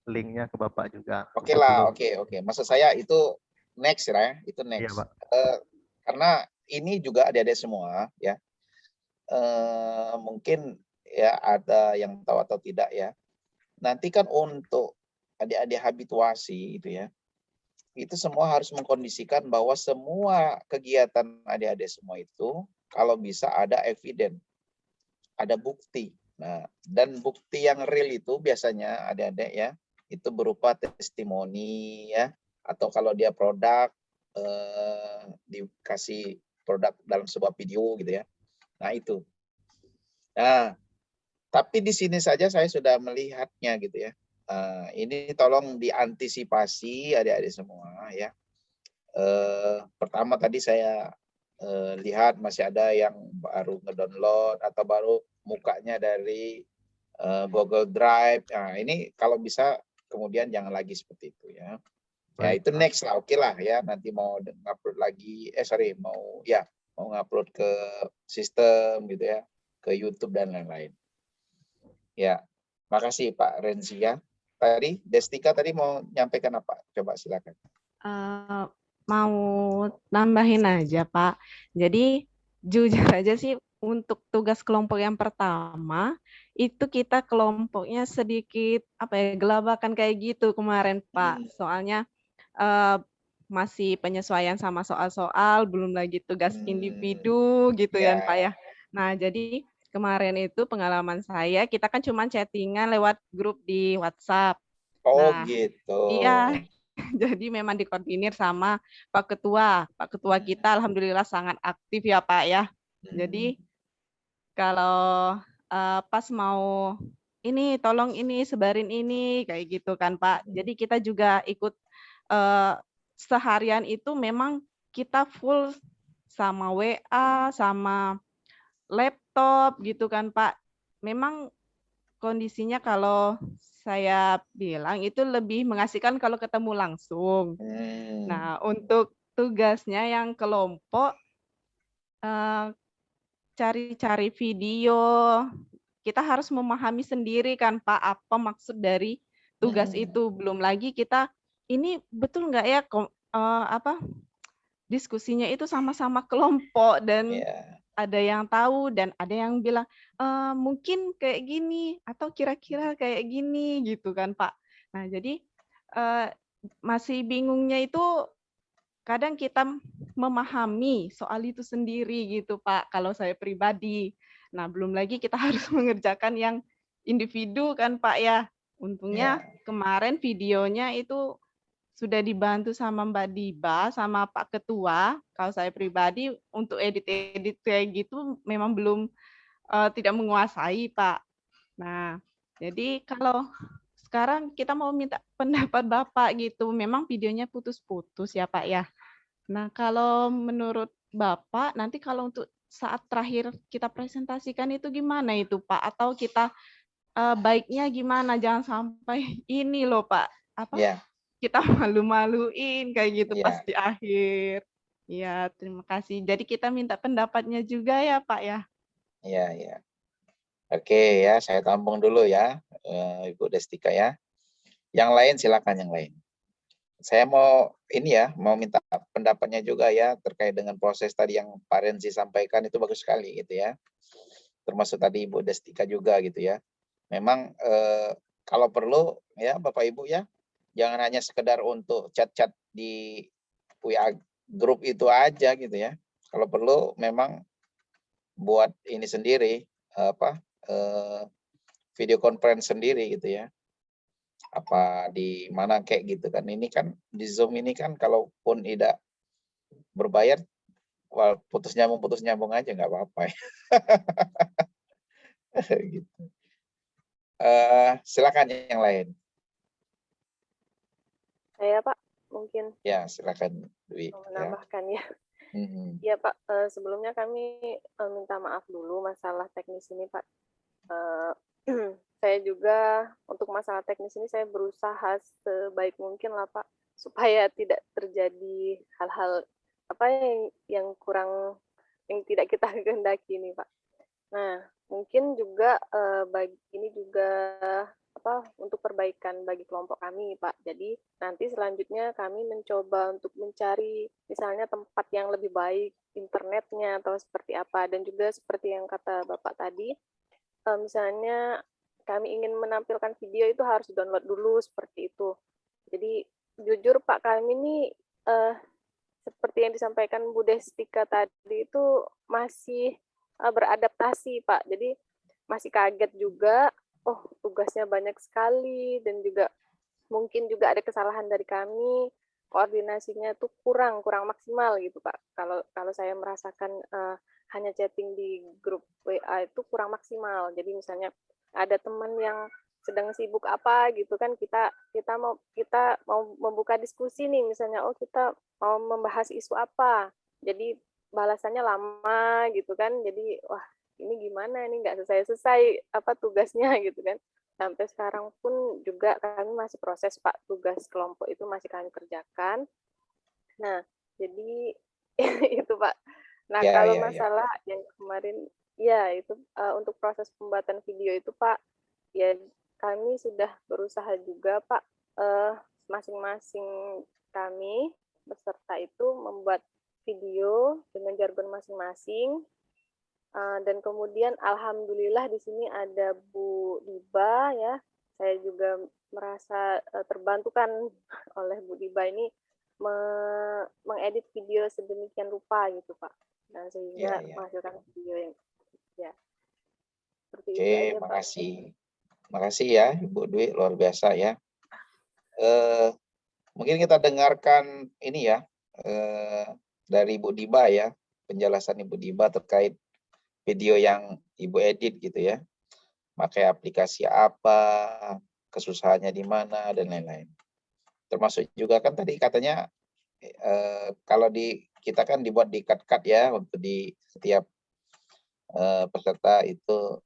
linknya ke Bapak juga. Oke lah, oke. Maksud saya itu next ya, itu next. Iya, Pak. Karena ini juga adik-adik semua ya. Mungkin ya ada yang tahu atau tidak ya. Nanti kan untuk adik-adik habituasi itu ya, itu semua harus mengkondisikan bahwa semua kegiatan adik-adik semua itu kalau bisa ada eviden, ada bukti. Nah, dan bukti yang real itu biasanya adik-adik ya, itu berupa testimoni ya, atau kalau dia produk dikasih produk dalam sebuah video gitu ya. Nah, itu. Nah, tapi di sini saja saya sudah melihatnya gitu ya. Ini tolong diantisipasi adik-adik semua ya. Pertama tadi saya lihat masih ada yang baru ngedownload atau baru mukanya dari Google Drive. Nah, ini kalau bisa kemudian jangan lagi seperti itu ya. Ya itu next lah, oke lah ya. Nanti mau ngupload lagi, mau ngupload ke sistem gitu ya, ke YouTube dan lain-lain. Ya, makasih Pak Renzi ya. Tadi Destika tadi mau nyampaikan apa? Coba silakan. Mau nambahin aja Pak. Jadi jujur aja sih untuk tugas kelompok yang pertama itu kita kelompoknya sedikit gelabakan kayak gitu kemarin Pak. Soalnya masih penyesuaian sama soal-soal, belum lagi tugas individu gitu ya Pak ya. Nah jadi kemarin itu pengalaman saya, kita kan cuma chattingan lewat grup di WhatsApp. Oh nah, gitu. Iya, jadi memang dikoordinir sama Pak Ketua. Pak Ketua kita alhamdulillah sangat aktif ya Pak ya. Jadi kalau pas mau ini tolong ini sebarin ini kayak gitu kan Pak. Jadi kita juga ikut seharian itu memang kita full sama WA, sama laptop gitu kan Pak. Memang kondisinya kalau saya bilang itu lebih mengasihkan kalau ketemu langsung. Nah, untuk tugasnya yang kelompok cari-cari video, kita harus memahami sendiri kan Pak apa maksud dari tugas itu. Belum lagi kita ini betul nggak ya diskusinya itu sama-sama kelompok dan ada yang tahu dan ada yang bilang mungkin kayak gini atau kira-kira kayak gini gitu kan Pak. Nah jadi masih bingungnya itu kadang kita memahami soal itu sendiri gitu Pak kalau saya pribadi. Nah belum lagi kita harus mengerjakan yang individu kan Pak ya. Untungnya kemarin videonya itu sudah dibantu sama Mbak Diba, sama Pak Ketua. Kalau saya pribadi untuk edit-edit kayak gitu memang belum tidak menguasai, Pak. Nah, jadi kalau sekarang kita mau minta pendapat Bapak gitu, memang videonya putus-putus ya Pak ya. Nah, kalau menurut Bapak, nanti kalau untuk saat terakhir kita presentasikan itu gimana itu Pak? Atau kita baiknya gimana? Jangan sampai ini loh Pak, kita malu-maluin kayak gitu pas di akhir. Iya, terima kasih. Jadi kita minta pendapatnya juga ya, Pak ya. Iya, iya. Oke ya, saya tampung dulu ya, Ibu Destika ya. Yang lain silakan yang lain. Saya mau ini ya, mau minta pendapatnya juga ya terkait dengan proses tadi yang Pak Renzi sampaikan itu bagus sekali gitu ya. Termasuk tadi Ibu Destika juga gitu ya. Memang kalau perlu ya Bapak Ibu ya, jangan hanya sekedar untuk chat-chat di WA grup itu aja gitu ya. Kalau perlu memang buat ini sendiri video conference sendiri gitu ya. Apa di mana kayak gitu kan. Ini kan di Zoom ini kan kalaupun tidak berbayar putus nyambung aja nggak apa-apa ya. Gitu. Silakan yang lain. Saya Pak, mungkin. Ya, silakan Dwi. Menambahkan ya. Ya Pak, sebelumnya kami minta maaf dulu masalah teknis ini Pak. Saya juga untuk masalah teknis ini saya berusaha sebaik mungkin lah Pak, supaya tidak terjadi hal-hal yang tidak kita kehendaki ini Pak. Nah, mungkin juga ini juga untuk perbaikan bagi kelompok kami Pak. Jadi nanti selanjutnya kami mencoba untuk mencari misalnya tempat yang lebih baik internetnya atau seperti apa, dan juga seperti yang kata Bapak tadi, misalnya kami ingin menampilkan video itu harus download dulu seperti itu. Jadi jujur Pak, kami ini seperti yang disampaikan Bu Destika tadi itu masih beradaptasi Pak. Jadi masih kaget juga, oh tugasnya banyak sekali, dan juga mungkin juga ada kesalahan dari kami, koordinasinya tuh kurang maksimal gitu Pak. Kalau saya merasakan hanya chatting di grup WA itu kurang maksimal. Jadi misalnya ada teman yang sedang sibuk apa gitu kan, kita mau membuka diskusi nih misalnya, oh kita mau membahas isu apa. Jadi balasannya lama gitu kan. Jadi wah, ini gimana, ini nggak selesai tugasnya gitu kan. Sampai sekarang pun juga kami masih proses Pak, tugas kelompok itu masih kami kerjakan. Nah, jadi itu Pak. Nah, kalau masalah yang kemarin, ya itu untuk proses pembuatan video itu Pak, ya kami sudah berusaha juga Pak, masing-masing kami peserta itu membuat video dengan jargon masing-masing. Dan kemudian alhamdulillah di sini ada Bu Diba ya. Saya juga merasa terbantukan oleh Bu Diba ini mengedit video sedemikian rupa gitu Pak. Dan sehingga menghasilkan video yang seperti itu aja, makasih. Makasih ya Ibu Dwi, luar biasa ya. Mungkin kita dengarkan ini ya dari Ibu Diba ya, penjelasan Ibu Diba terkait video yang Ibu edit gitu ya, pakai aplikasi apa, kesusahannya di mana, dan lain-lain. Termasuk juga kan tadi katanya kalau kita kan dibuat di cut ya untuk di setiap peserta itu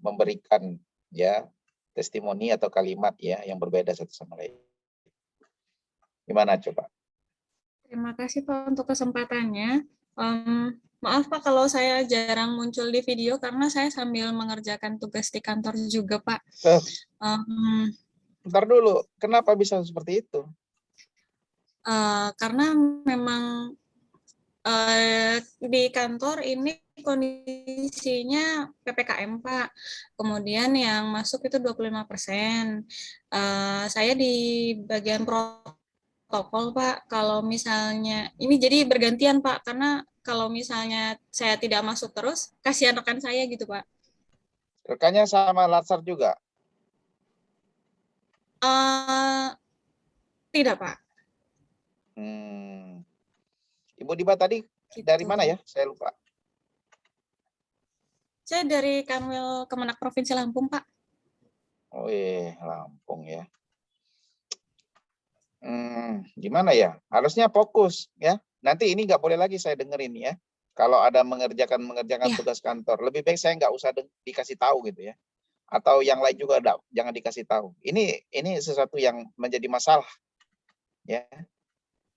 memberikan ya testimoni atau kalimat ya yang berbeda satu sama lain. Gimana coba? Terima kasih Pak untuk kesempatannya. Maaf Pak kalau saya jarang muncul di video karena saya sambil mengerjakan tugas di kantor juga Pak. Bentar dulu, kenapa bisa seperti itu? Karena memang di kantor ini kondisinya PPKM Pak. Kemudian yang masuk itu 25%. Saya di bagian protokol Pak. Kalau misalnya ini jadi bergantian Pak, karena kalau misalnya saya tidak masuk terus, kasihan rekan saya gitu Pak. Rekannya sama Latsar juga? Tidak Pak. Ibu Diba tadi dari mana ya? Saya lupa. Saya dari Kanwil Kemenak Provinsi Lampung Pak. Oh iya, Lampung ya. Gimana ya? Harusnya fokus ya. Nanti ini nggak boleh lagi saya dengerin ya. Kalau ada mengerjakan tugas kantor, lebih baik saya nggak usah dikasih tahu gitu ya. Atau yang lain juga jangan dikasih tahu. Ini sesuatu yang menjadi masalah ya.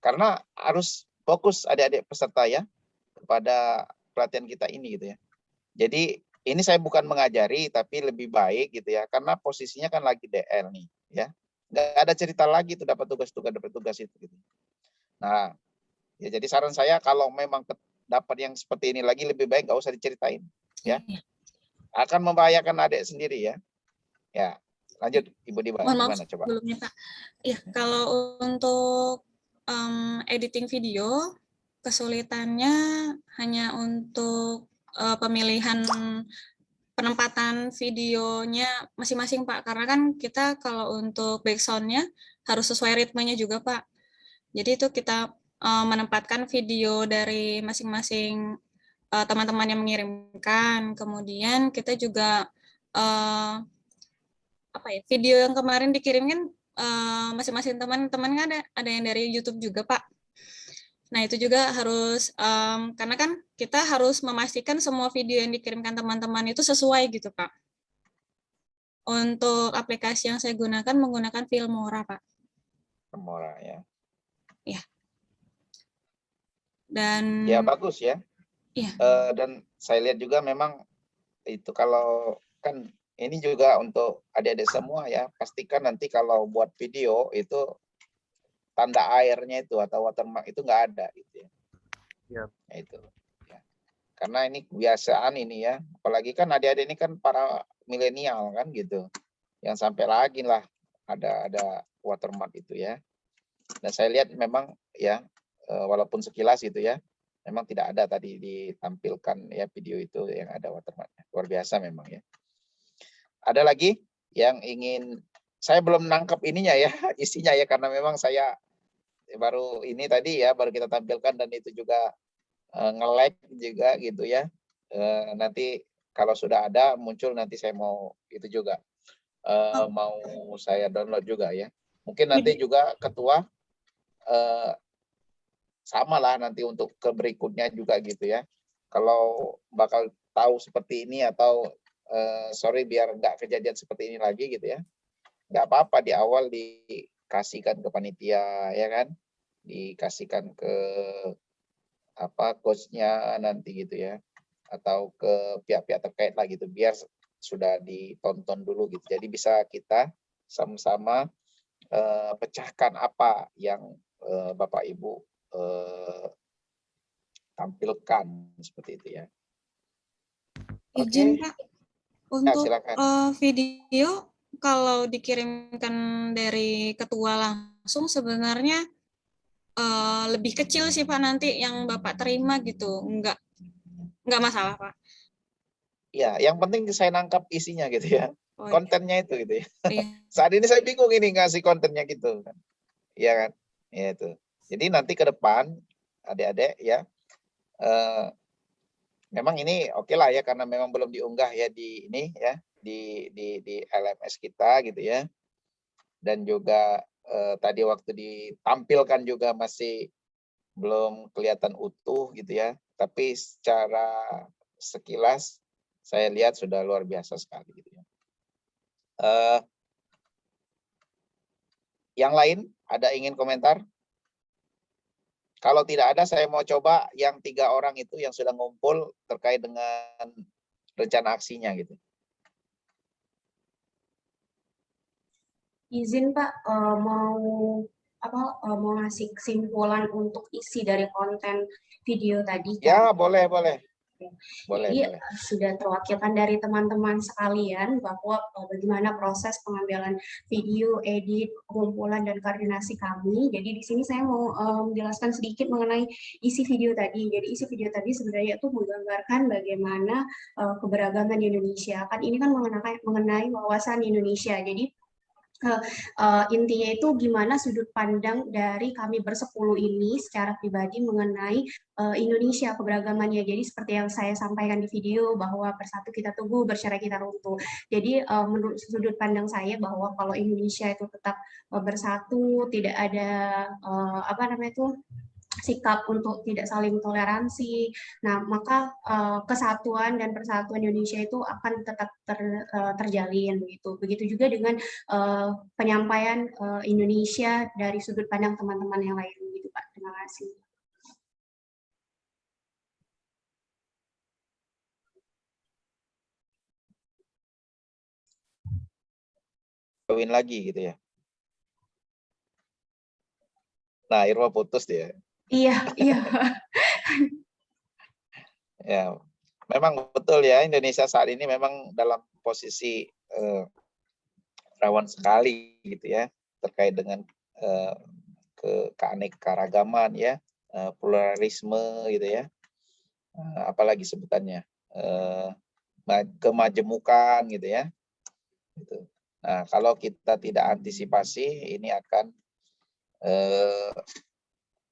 Karena harus fokus adik-adik peserta ya kepada pelatihan kita ini gitu ya. Jadi ini saya bukan mengajari tapi lebih baik gitu ya. Karena posisinya kan lagi DL nih ya. Nggak ada cerita lagi tuh dapat tugas itu gitu. Nah, ya jadi saran saya kalau memang dapat yang seperti ini lagi lebih baik nggak usah diceritain ya. Akan membahayakan adik sendiri ya. Ya, lanjut Ibu Diba. Mohon maaf gimana coba? sebelumnya Pak. Ya, kalau untuk editing video kesulitannya hanya untuk pemilihan penempatan videonya masing-masing Pak, karena kan kita kalau untuk backsound-nya harus sesuai ritmenya juga Pak. Jadi itu kita menempatkan video dari masing-masing teman-teman yang mengirimkan. Kemudian kita juga video yang kemarin dikirimkan masing-masing teman-teman kan ada yang dari YouTube juga Pak. Nah itu juga harus karena kan kita harus memastikan semua video yang dikirimkan teman-teman itu sesuai gitu Pak. Untuk aplikasi yang saya gunakan menggunakan Filmora Pak. Filmora ya. Ya. Dan ya bagus ya. Iya. Dan saya lihat juga memang itu kalau kan ini juga untuk adik-adik semua ya, pastikan nanti kalau buat video itu tanda airnya itu atau watermark itu nggak ada gitu ya. Ya. Itu ya. Karena ini kebiasaan ini ya, apalagi kan adik-adik ini kan para milenial kan gitu, yang sampai lagi lah ada watermark itu ya. Dan saya lihat memang ya walaupun sekilas gitu ya, memang tidak ada tadi ditampilkan ya video itu yang ada watermarknya. Luar biasa memang ya. Ada lagi yang ingin, saya belum nangkep ininya ya, isinya ya, karena memang saya baru ini tadi ya, baru kita tampilkan dan itu juga nge-lag juga gitu ya. Nanti kalau sudah ada muncul nanti saya mau itu juga mau saya download juga ya. Mungkin nanti juga ketua sama lah nanti untuk ke berikutnya juga gitu ya. Kalau bakal tahu seperti ini atau sorry biar nggak kejadian seperti ini lagi gitu ya, nggak apa-apa di awal dikasihkan ke panitia ya kan, dikasihkan ke coachnya nanti gitu ya, atau ke pihak-pihak terkait lah gitu, biar sudah ditonton dulu gitu. Jadi bisa kita sama-sama pecahkan apa yang Bapak Ibu tampilkan seperti itu ya. Izin Pak, untuk silakan. video kalau dikirimkan dari ketua langsung sebenarnya lebih kecil sih Pak nanti yang Bapak terima gitu, nggak masalah Pak. Ya, yang penting saya nangkap isinya gitu ya, kontennya itu gitu ya. Iya. Saat ini saya bingung ini ngasih kontennya gitu kan, iya kan, ya itu. Jadi nanti ke depan adik-adik ya, memang ini oke lah ya, karena memang belum diunggah ya di ini ya, di LMS kita gitu ya, dan juga tadi waktu ditampilkan juga masih belum kelihatan utuh gitu ya, tapi secara sekilas Saya lihat sudah luar biasa sekali gitu ya. Yang lain ada ingin komentar? Kalau tidak ada, saya mau coba yang 3 orang itu yang sudah ngumpul terkait dengan rencana aksinya gitu. Izin Pak, mau ngasih kesimpulan untuk isi dari konten video tadi. Ya, boleh. Jadi sudah terwakilkan dari teman-teman sekalian bahwa bagaimana proses pengambilan video, edit, pengumpulan dan koordinasi kami. Jadi di sini saya mau menjelaskan sedikit mengenai isi video tadi. Jadi isi video tadi sebenarnya itu menggambarkan bagaimana keberagaman di Indonesia. Kan ini kan mengenai wawasan Indonesia. Jadi intinya itu gimana sudut pandang dari kami bersepuluh ini secara pribadi mengenai Indonesia keberagamannya. Jadi seperti yang saya sampaikan di video bahwa bersatu kita teguh, bercerai kita runtuh. Jadi menurut sudut pandang saya bahwa kalau Indonesia itu tetap bersatu, tidak ada sikap untuk tidak saling toleransi. Nah, maka kesatuan dan persatuan Indonesia itu akan tetap terjalin begitu. Begitu juga dengan penyampaian Indonesia dari sudut pandang teman-teman yang lain gitu, Pak. Terima kasih. Kawin lagi gitu ya. Nah, Irma putus dia. Iya. Ya, memang betul ya, Indonesia saat ini memang dalam posisi rawan sekali gitu ya, terkait dengan keanekaragaman ya, pluralisme gitu ya, apalagi sebutannya, kemajemukan gitu ya. Gitu. Nah, kalau kita tidak antisipasi, ini akan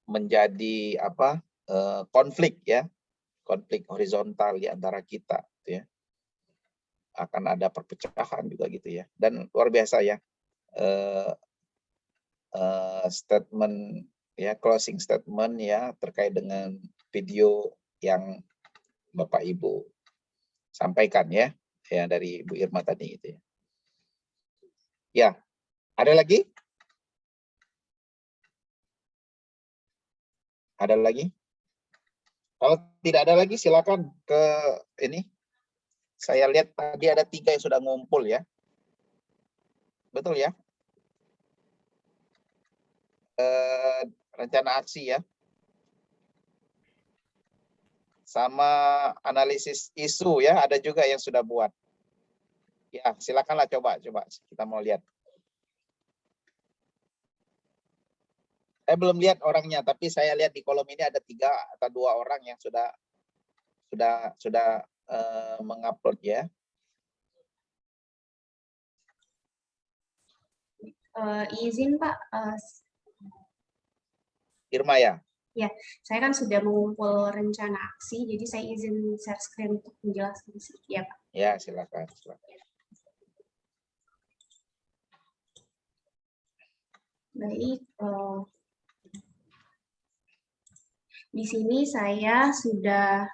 menjadi konflik ya, konflik horizontal di antara kita gitu ya. Akan ada perpecahan juga gitu ya. Dan luar biasa ya, statement ya, closing statement ya terkait dengan video yang Bapak Ibu sampaikan ya dari Bu Irma tadi gitu ya. Ya, ada lagi? Ada lagi? Kalau tidak ada lagi, silakan ke ini. Saya lihat tadi ada 3 yang sudah ngumpul ya. Betul ya? Rencana aksi ya. Sama analisis isu ya, ada juga yang sudah buat. Ya, silakanlah coba kita mau lihat. Saya belum lihat orangnya, tapi saya lihat di kolom ini ada 3 atau 2 orang yang sudah mengupload ya. Izin Pak. Irma ya? Ya, saya kan sudah mengumpul rencana aksi, jadi saya izin share screen untuk menjelaskan sedikit ya Pak. Ya, silakan. Baik, di sini saya sudah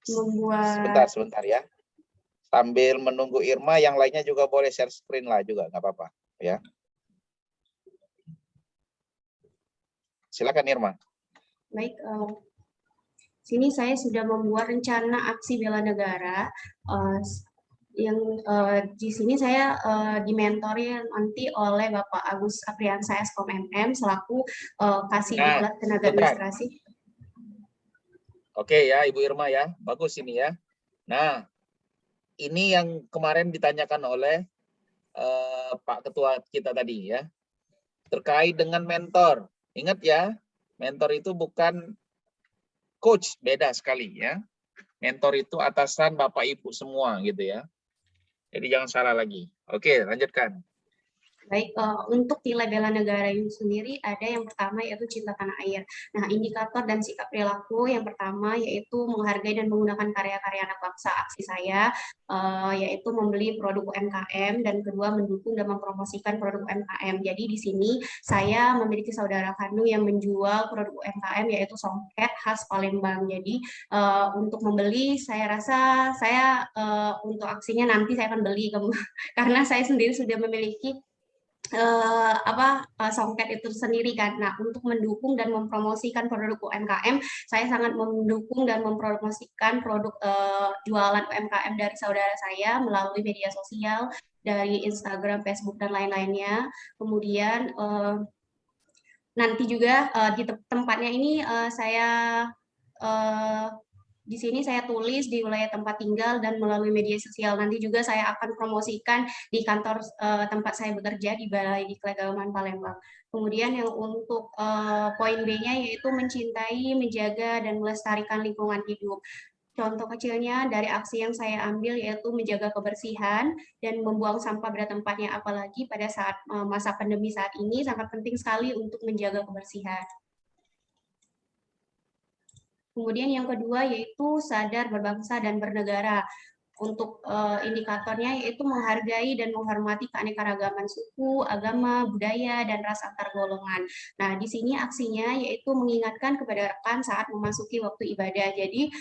membuat. Sebentar ya. Sambil menunggu Irma, yang lainnya juga boleh share screen lah juga, nggak apa-apa ya. Silakan Irma. Baik, sini saya sudah membuat rencana aksi bela negara. Yang di sini saya dimentori nanti oleh Bapak Agus Apriansa Eskom MM selaku Kasih Diklat Tenaga Administrasi. Oke ya Ibu Irma ya, bagus ini ya. Nah, ini yang kemarin ditanyakan oleh Pak Ketua kita tadi ya, terkait dengan mentor. Ingat ya, mentor itu bukan coach, beda sekali ya. Mentor itu atasan Bapak Ibu semua gitu ya. Jadi jangan salah lagi. Oke, lanjutkan. Baik, untuk nilai bela negara itu sendiri ada yang pertama yaitu cinta tanah air. Nah, indikator dan sikap perilaku yang pertama yaitu menghargai dan menggunakan karya-karya anak bangsa. Aksi saya yaitu membeli produk UMKM dan kedua mendukung dan mempromosikan produk UMKM. Jadi di sini saya memiliki saudara kandung yang menjual produk UMKM yaitu songket khas Palembang. Jadi untuk membeli saya rasa saya untuk aksinya nanti saya akan beli karena saya sendiri sudah memiliki songket itu sendiri kan. Nah, untuk mendukung dan mempromosikan produk UMKM, saya sangat mendukung dan mempromosikan produk jualan UMKM dari saudara saya melalui media sosial, dari Instagram, Facebook, dan lain-lainnya. Kemudian nanti juga di tempatnya ini saya di sini saya tulis di wilayah tempat tinggal dan melalui media sosial. Nanti juga saya akan promosikan di kantor tempat saya bekerja di Balai Diklat Agama Palembang. Kemudian yang untuk poin B-nya yaitu mencintai, menjaga, dan melestarikan lingkungan hidup. Contoh kecilnya dari aksi yang saya ambil yaitu menjaga kebersihan dan membuang sampah pada tempatnya. Apalagi pada saat masa pandemi saat ini sangat penting sekali untuk menjaga kebersihan. Kemudian yang kedua yaitu sadar berbangsa dan bernegara. Untuk indikatornya yaitu menghargai dan menghormati keanekaragaman suku, agama, budaya, dan ras antar golongan. Nah, di sini aksinya yaitu mengingatkan kepada rekan saat memasuki waktu ibadah. Jadi,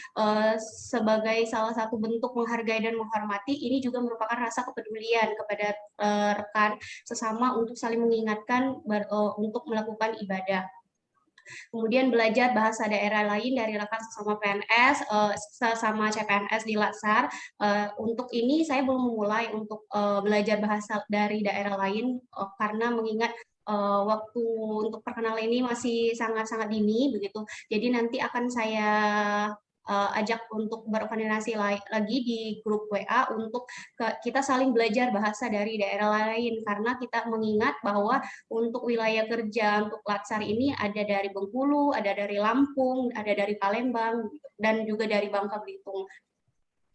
sebagai salah satu bentuk menghargai dan menghormati, ini juga merupakan rasa kepedulian kepada rekan sesama untuk saling mengingatkan untuk melakukan ibadah. Kemudian belajar bahasa daerah lain dari rekan sesama PNS, sesama CPNS di Latsar. Untuk ini saya belum memulai untuk belajar bahasa dari daerah lain karena mengingat waktu untuk perkenalan ini masih sangat-sangat dini begitu. Jadi nanti akan saya ajak untuk berkoordinasi lagi di grup WA untuk kita saling belajar bahasa dari daerah lain karena kita mengingat bahwa untuk wilayah kerja untuk Latsar ini ada dari Bengkulu, ada dari Lampung, ada dari Palembang dan juga dari Bangka Belitung.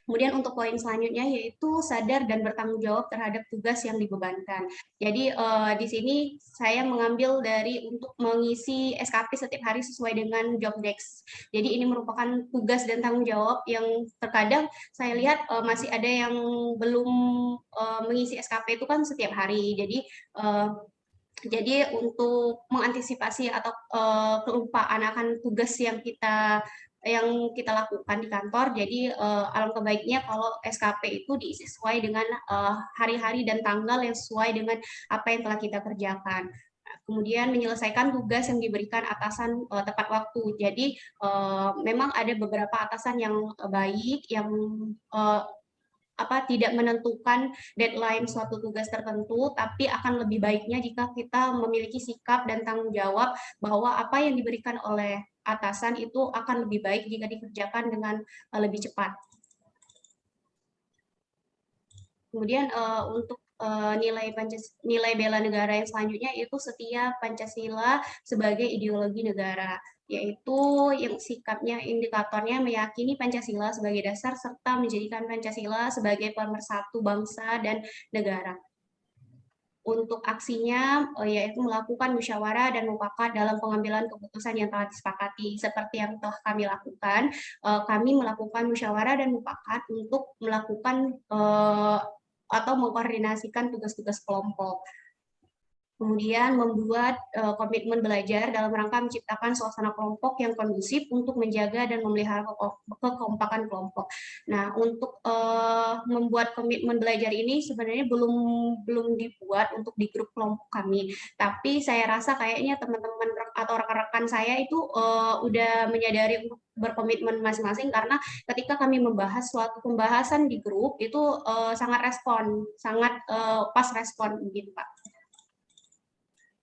Kemudian untuk poin selanjutnya yaitu sadar dan bertanggung jawab terhadap tugas yang dibebankan. Jadi di sini saya mengambil dari untuk mengisi SKP setiap hari sesuai dengan job desk. Jadi ini merupakan tugas dan tanggung jawab yang terkadang saya lihat masih ada yang belum mengisi SKP itu kan setiap hari. Jadi untuk mengantisipasi atau kelupaan akan tugas yang kita lakukan di kantor. Jadi alangkah baiknya kalau SKP itu diisi sesuai dengan hari-hari dan tanggal yang sesuai dengan apa yang telah kita kerjakan. Kemudian menyelesaikan tugas yang diberikan atasan tepat waktu. Jadi memang ada beberapa atasan yang baik, yang tidak menentukan deadline suatu tugas tertentu, tapi akan lebih baiknya jika kita memiliki sikap dan tanggung jawab bahwa apa yang diberikan oleh atasan itu akan lebih baik jika dikerjakan dengan lebih cepat. Kemudian untuk nilai bela negara yang selanjutnya yaitu setia Pancasila sebagai ideologi negara, yaitu yang sikapnya indikatornya meyakini Pancasila sebagai dasar serta menjadikan Pancasila sebagai pemersatu bangsa dan negara. Untuk aksinya yaitu melakukan musyawarah dan mufakat dalam pengambilan keputusan yang telah disepakati. Seperti yang telah kami lakukan, kami melakukan musyawarah dan mufakat untuk melakukan atau mengkoordinasikan tugas-tugas kelompok. Kemudian membuat komitmen belajar dalam rangka menciptakan suasana kelompok yang kondusif untuk menjaga dan memelihara kekompakan kelompok. Nah, untuk membuat komitmen belajar ini sebenarnya belum dibuat untuk di grup kelompok kami. Tapi saya rasa kayaknya teman-teman atau rekan-rekan saya itu udah menyadari untuk berkomitmen masing-masing karena ketika kami membahas suatu pembahasan di grup itu sangat pas respon begitu Pak.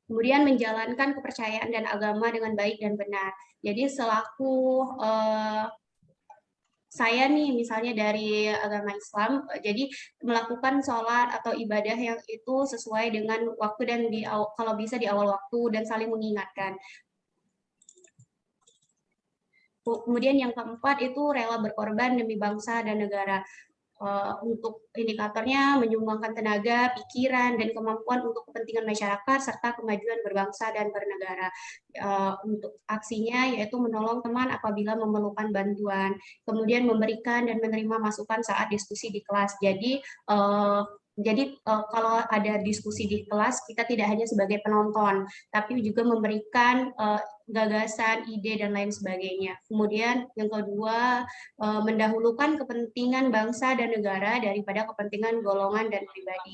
Kemudian menjalankan kepercayaan dan agama dengan baik dan benar. Jadi selaku saya nih misalnya dari agama Islam, jadi melakukan sholat atau ibadah yang itu sesuai dengan waktu dan kalau bisa di awal waktu dan saling mengingatkan. Kemudian yang keempat itu rela berkorban demi bangsa dan negara. untuk indikatornya menyumbangkan tenaga, pikiran, dan kemampuan untuk kepentingan masyarakat serta kemajuan berbangsa dan bernegara. Untuk aksinya yaitu menolong teman apabila memerlukan bantuan, kemudian memberikan dan menerima masukan saat diskusi di kelas. Jadi kalau ada diskusi di kelas, kita tidak hanya sebagai penonton, tapi juga memberikan gagasan, ide, dan lain sebagainya. Kemudian yang kedua, mendahulukan kepentingan bangsa dan negara daripada kepentingan golongan dan pribadi.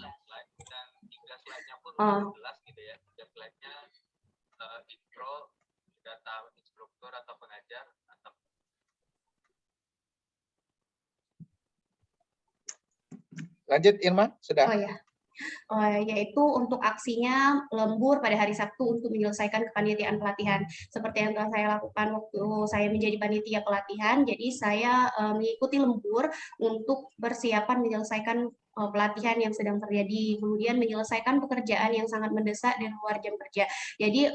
Lanjut Irma, sudah? Oh ya. Yaitu untuk aksinya lembur pada hari Sabtu untuk menyelesaikan kepanitiaan pelatihan. Seperti yang telah saya lakukan waktu saya menjadi panitia pelatihan, jadi saya mengikuti lembur untuk persiapan menyelesaikan pelatihan yang sedang terjadi, kemudian menyelesaikan pekerjaan yang sangat mendesak dan luar jam kerja. Jadi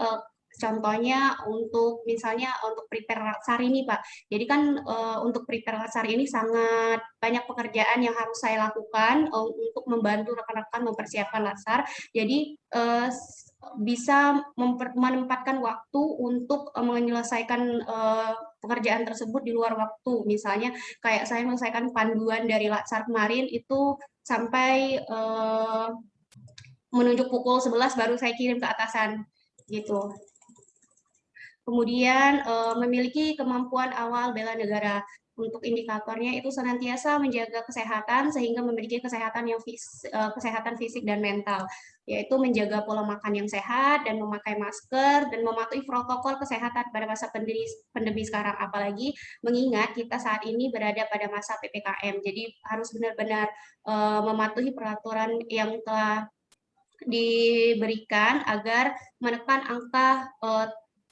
contohnya untuk misalnya untuk prepare latsar ini Pak. Jadi kan untuk prepare latsar ini sangat banyak pekerjaan yang harus saya lakukan untuk membantu rekan-rekan mempersiapkan latsar. Jadi bisa menempatkan waktu untuk menyelesaikan pekerjaan tersebut di luar waktu. Misalnya kayak saya menyelesaikan panduan dari latsar kemarin itu sampai menunjuk pukul 11 baru saya kirim ke atasan gitu. Kemudian memiliki kemampuan awal bela negara. Untuk indikatornya itu senantiasa menjaga kesehatan sehingga memiliki kesehatan kesehatan fisik dan mental, yaitu menjaga pola makan yang sehat dan memakai masker dan mematuhi protokol kesehatan pada masa pandemi sekarang, apalagi mengingat kita saat ini berada pada masa PPKM. Jadi harus benar-benar mematuhi peraturan yang telah diberikan agar menekan angka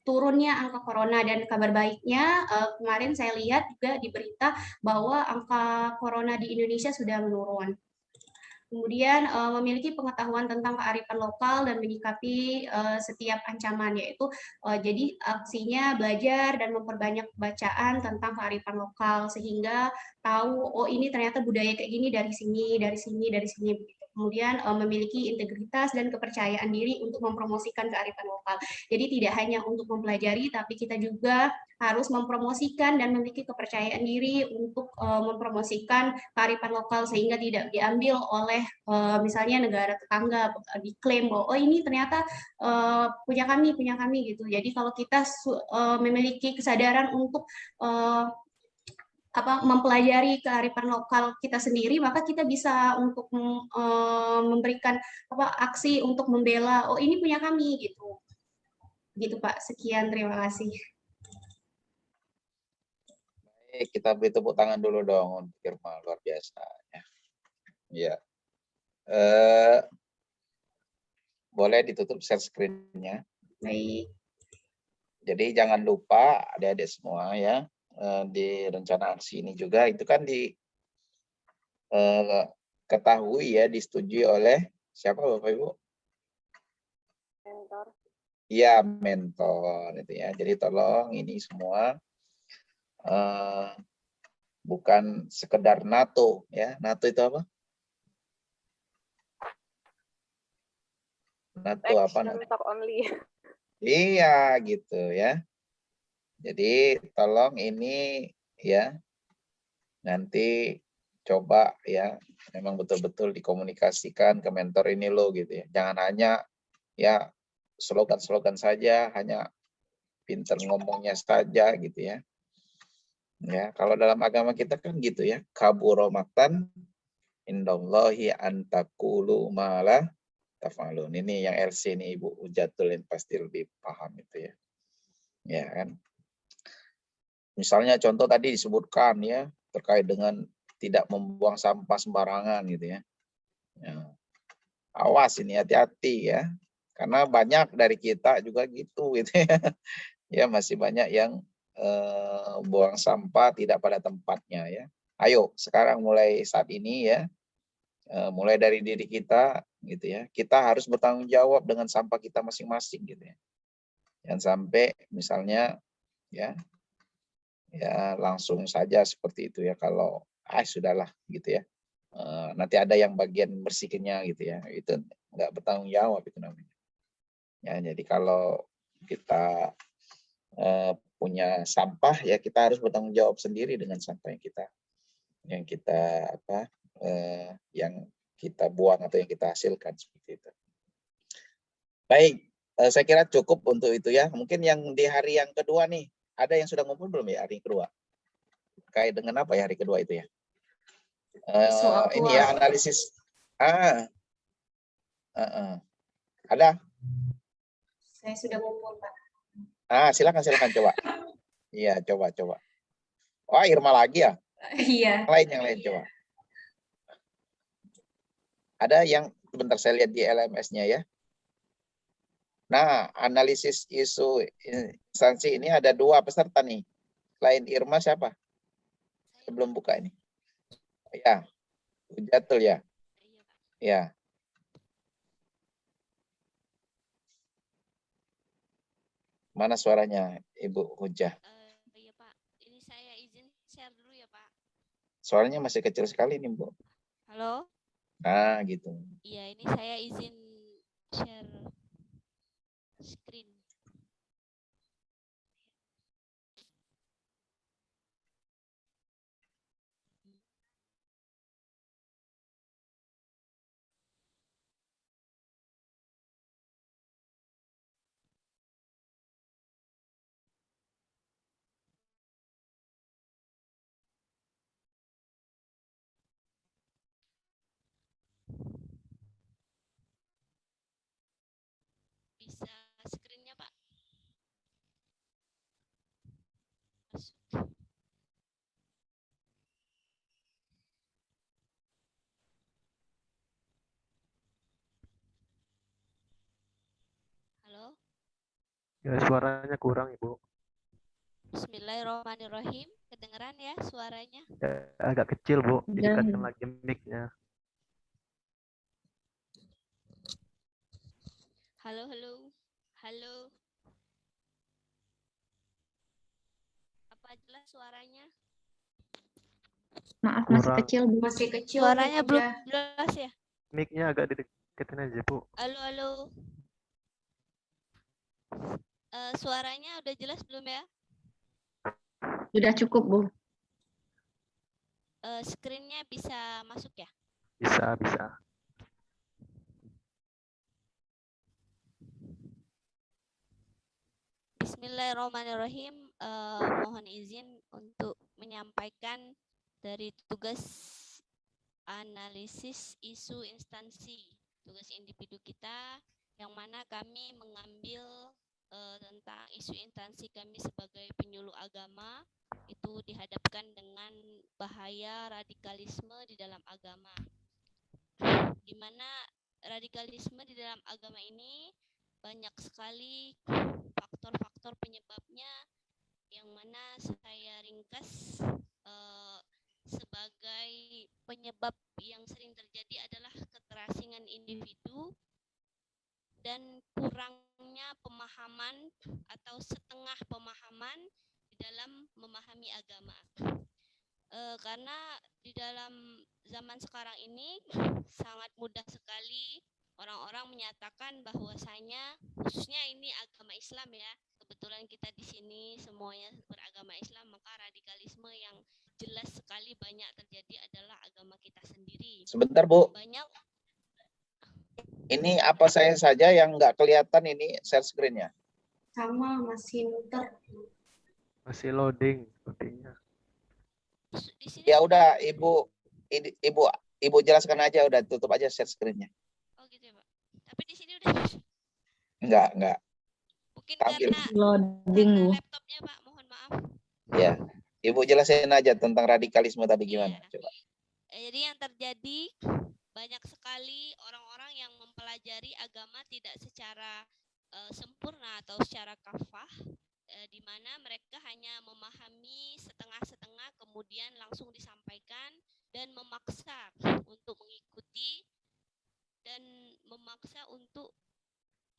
turunnya angka corona. Dan kabar baiknya kemarin saya lihat juga di berita bahwa angka corona di Indonesia sudah menurun. Kemudian memiliki pengetahuan tentang kearifan lokal dan menyikapi setiap ancaman, yaitu jadi aksinya belajar dan memperbanyak bacaan tentang kearifan lokal sehingga tahu oh ini ternyata budaya kayak gini dari sini, dari sini, dari sini. Kemudian memiliki integritas dan kepercayaan diri untuk mempromosikan kearifan lokal. Jadi tidak hanya untuk mempelajari, tapi kita juga harus mempromosikan dan memiliki kepercayaan diri untuk mempromosikan kearifan lokal sehingga tidak diambil oleh misalnya negara tetangga, diklaim bahwa oh ini ternyata punya kami gitu. Jadi kalau kita memiliki kesadaran untuk mempelajari kearifan lokal kita sendiri, maka kita bisa untuk memberikan aksi untuk membela oh ini punya kami gitu. Gitu Pak. Sekian, terima kasih. Baik, kita beri tepuk tangan dulu dong untuk Irma, luar biasa ya. Ya. Boleh ditutup share screen-nya. Baik. Jadi jangan lupa adik-adik semua ya, di rencana aksi ini juga itu kan ketahui ya, disetujui oleh siapa Bapak Ibu? Mentor. Iya, mentor itu ya. Jadi tolong ini semua bukan sekedar NATO ya. NATO itu apa? NATO apa namanya? Only. Iya gitu ya. Jadi tolong ini ya nanti coba ya memang betul-betul dikomunikasikan ke mentor ini loh gitu ya. Jangan hanya ya slogan-slogan saja, hanya pinter ngomongnya saja gitu ya. Ya, kalau dalam agama kita kan gitu ya. Kaburo maqtan indallahi an taqulu ma la taf'alun. Ini yang LC nih Ibu Ujatul yang pasti lebih paham itu ya. Ya kan. Misalnya contoh tadi disebutkan ya terkait dengan tidak membuang sampah sembarangan gitu ya. Ya. Awas ini hati-hati ya. Karena banyak dari kita juga gitu ya. Ya masih banyak yang buang sampah tidak pada tempatnya ya. Ayo sekarang mulai saat ini ya. Mulai dari diri kita gitu ya. Kita harus bertanggung jawab dengan sampah kita masing-masing gitu ya. Jangan sampai misalnya ya langsung saja seperti itu ya, kalau sudahlah gitu ya. nanti ada yang bagian bersihnya gitu ya, itu nggak bertanggung jawab itu namanya. Ya, jadi kalau kita punya sampah ya kita harus bertanggung jawab sendiri dengan sampah yang kita buang atau yang kita hasilkan seperti itu. Baik, saya kira cukup untuk itu ya. Mungkin yang di hari yang kedua nih, ada yang sudah ngumpul belum ya hari kedua? Kait dengan apa ya hari kedua itu ya? Ini ya analisis. Ada? Saya sudah ngumpul, Pak. Silakan coba. Iya, coba. Oh, Irma lagi ya? Iya. Yang lain coba. Ada yang sebentar saya lihat di LMS-nya ya. Nah, analisis isu instansi ini ada 2 peserta nih. Selain Irma siapa? Sebelum buka ini. Ya, Hujatul ya. Ya. Mana suaranya, Ibu Hujah? Iya Pak, ini saya izin share dulu ya Pak. Suaranya masih kecil sekali nih Bu. Halo? Nah, gitu. Iya, ini saya izin share screen. Bisa screen-nya Pak? Masuk. Halo? Ya, suaranya kurang, Ibu. Bismillahirrahmanirrahim. Kedengeran ya suaranya? Ya, agak kecil, Bu. Diikatkan lagi mic-nya. Halo. Apa jelas suaranya? Maaf, masih kecil. Suaranya belum jelas ya? Mic-nya agak dideketin aja, Bu. Halo. Suaranya udah jelas belum ya? Sudah cukup, Bu. Screen-nya bisa masuk ya? Bisa. Bismillahirrahmanirrahim. Mohon izin untuk menyampaikan dari tugas analisis isu instansi, tugas individu kita, yang mana kami mengambil tentang isu instansi kami sebagai penyuluh agama, itu dihadapkan dengan bahaya radikalisme di dalam agama. Di mana radikalisme di dalam agama ini banyak sekali faktor-faktor penyebabnya, yang mana saya ringkas sebagai penyebab yang sering terjadi adalah keterasingan individu dan kurangnya pemahaman atau setengah pemahaman di dalam memahami agama. Karena di dalam zaman sekarang ini sangat mudah sekali orang-orang menyatakan bahwasanya, khususnya ini agama Islam ya, kebetulan kita di sini semuanya beragama Islam, maka radikalisme yang jelas sekali banyak terjadi adalah agama kita sendiri. Sebentar Bu. Banyak. Ini apa saya saja yang nggak kelihatan ini share screen-nya? Sama, masih muter. Masih loading sepertinya. Ya udah, Ibu jelaskan aja, udah tutup aja share screen-nya. Oh gitu ya Pak. Tapi di sini udah. Enggak. Mungkin tampil. karena Loading, Bu. laptopnya Pak, mohon maaf. Ya, Ibu jelasin aja tentang radikalisme tadi gimana? Coba. Jadi yang terjadi banyak sekali orang-orang yang mempelajari agama tidak secara sempurna atau secara kafah, di mana mereka hanya memahami setengah-setengah kemudian langsung disampaikan dan memaksa untuk mengikuti dan memaksa untuk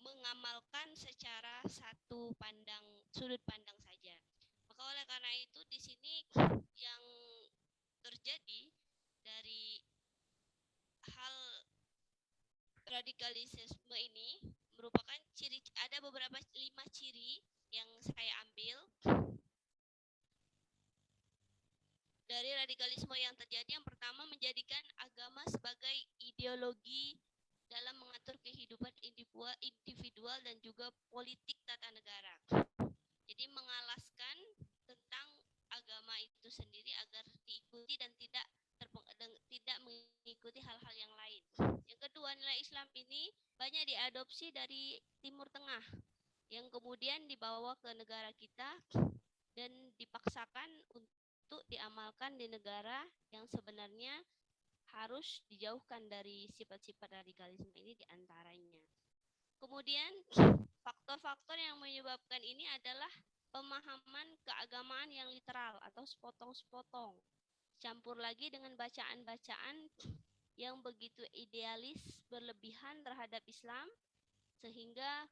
mengamalkan secara sudut pandang saja. Maka oleh karena itu di sini yang terjadi dari radikalisme ini merupakan ada beberapa 5 ciri yang saya ambil dari radikalisme yang terjadi. Yang pertama, menjadikan agama sebagai ideologi dalam mengatur kehidupan individual dan juga politik tata negara. Jadi mengalaskan tentang agama itu sendiri agar diikuti dan tidak mengikuti hal-hal yang lain. Yang kedua, nilai Islam ini banyak diadopsi dari Timur Tengah yang kemudian dibawa ke negara kita dan dipaksakan untuk diamalkan di negara yang sebenarnya harus dijauhkan dari sifat-sifat radikalisme ini diantaranya. Kemudian faktor-faktor yang menyebabkan ini adalah pemahaman keagamaan yang literal atau sepotong-sepotong, campur lagi dengan bacaan-bacaan yang begitu idealis berlebihan terhadap Islam, sehingga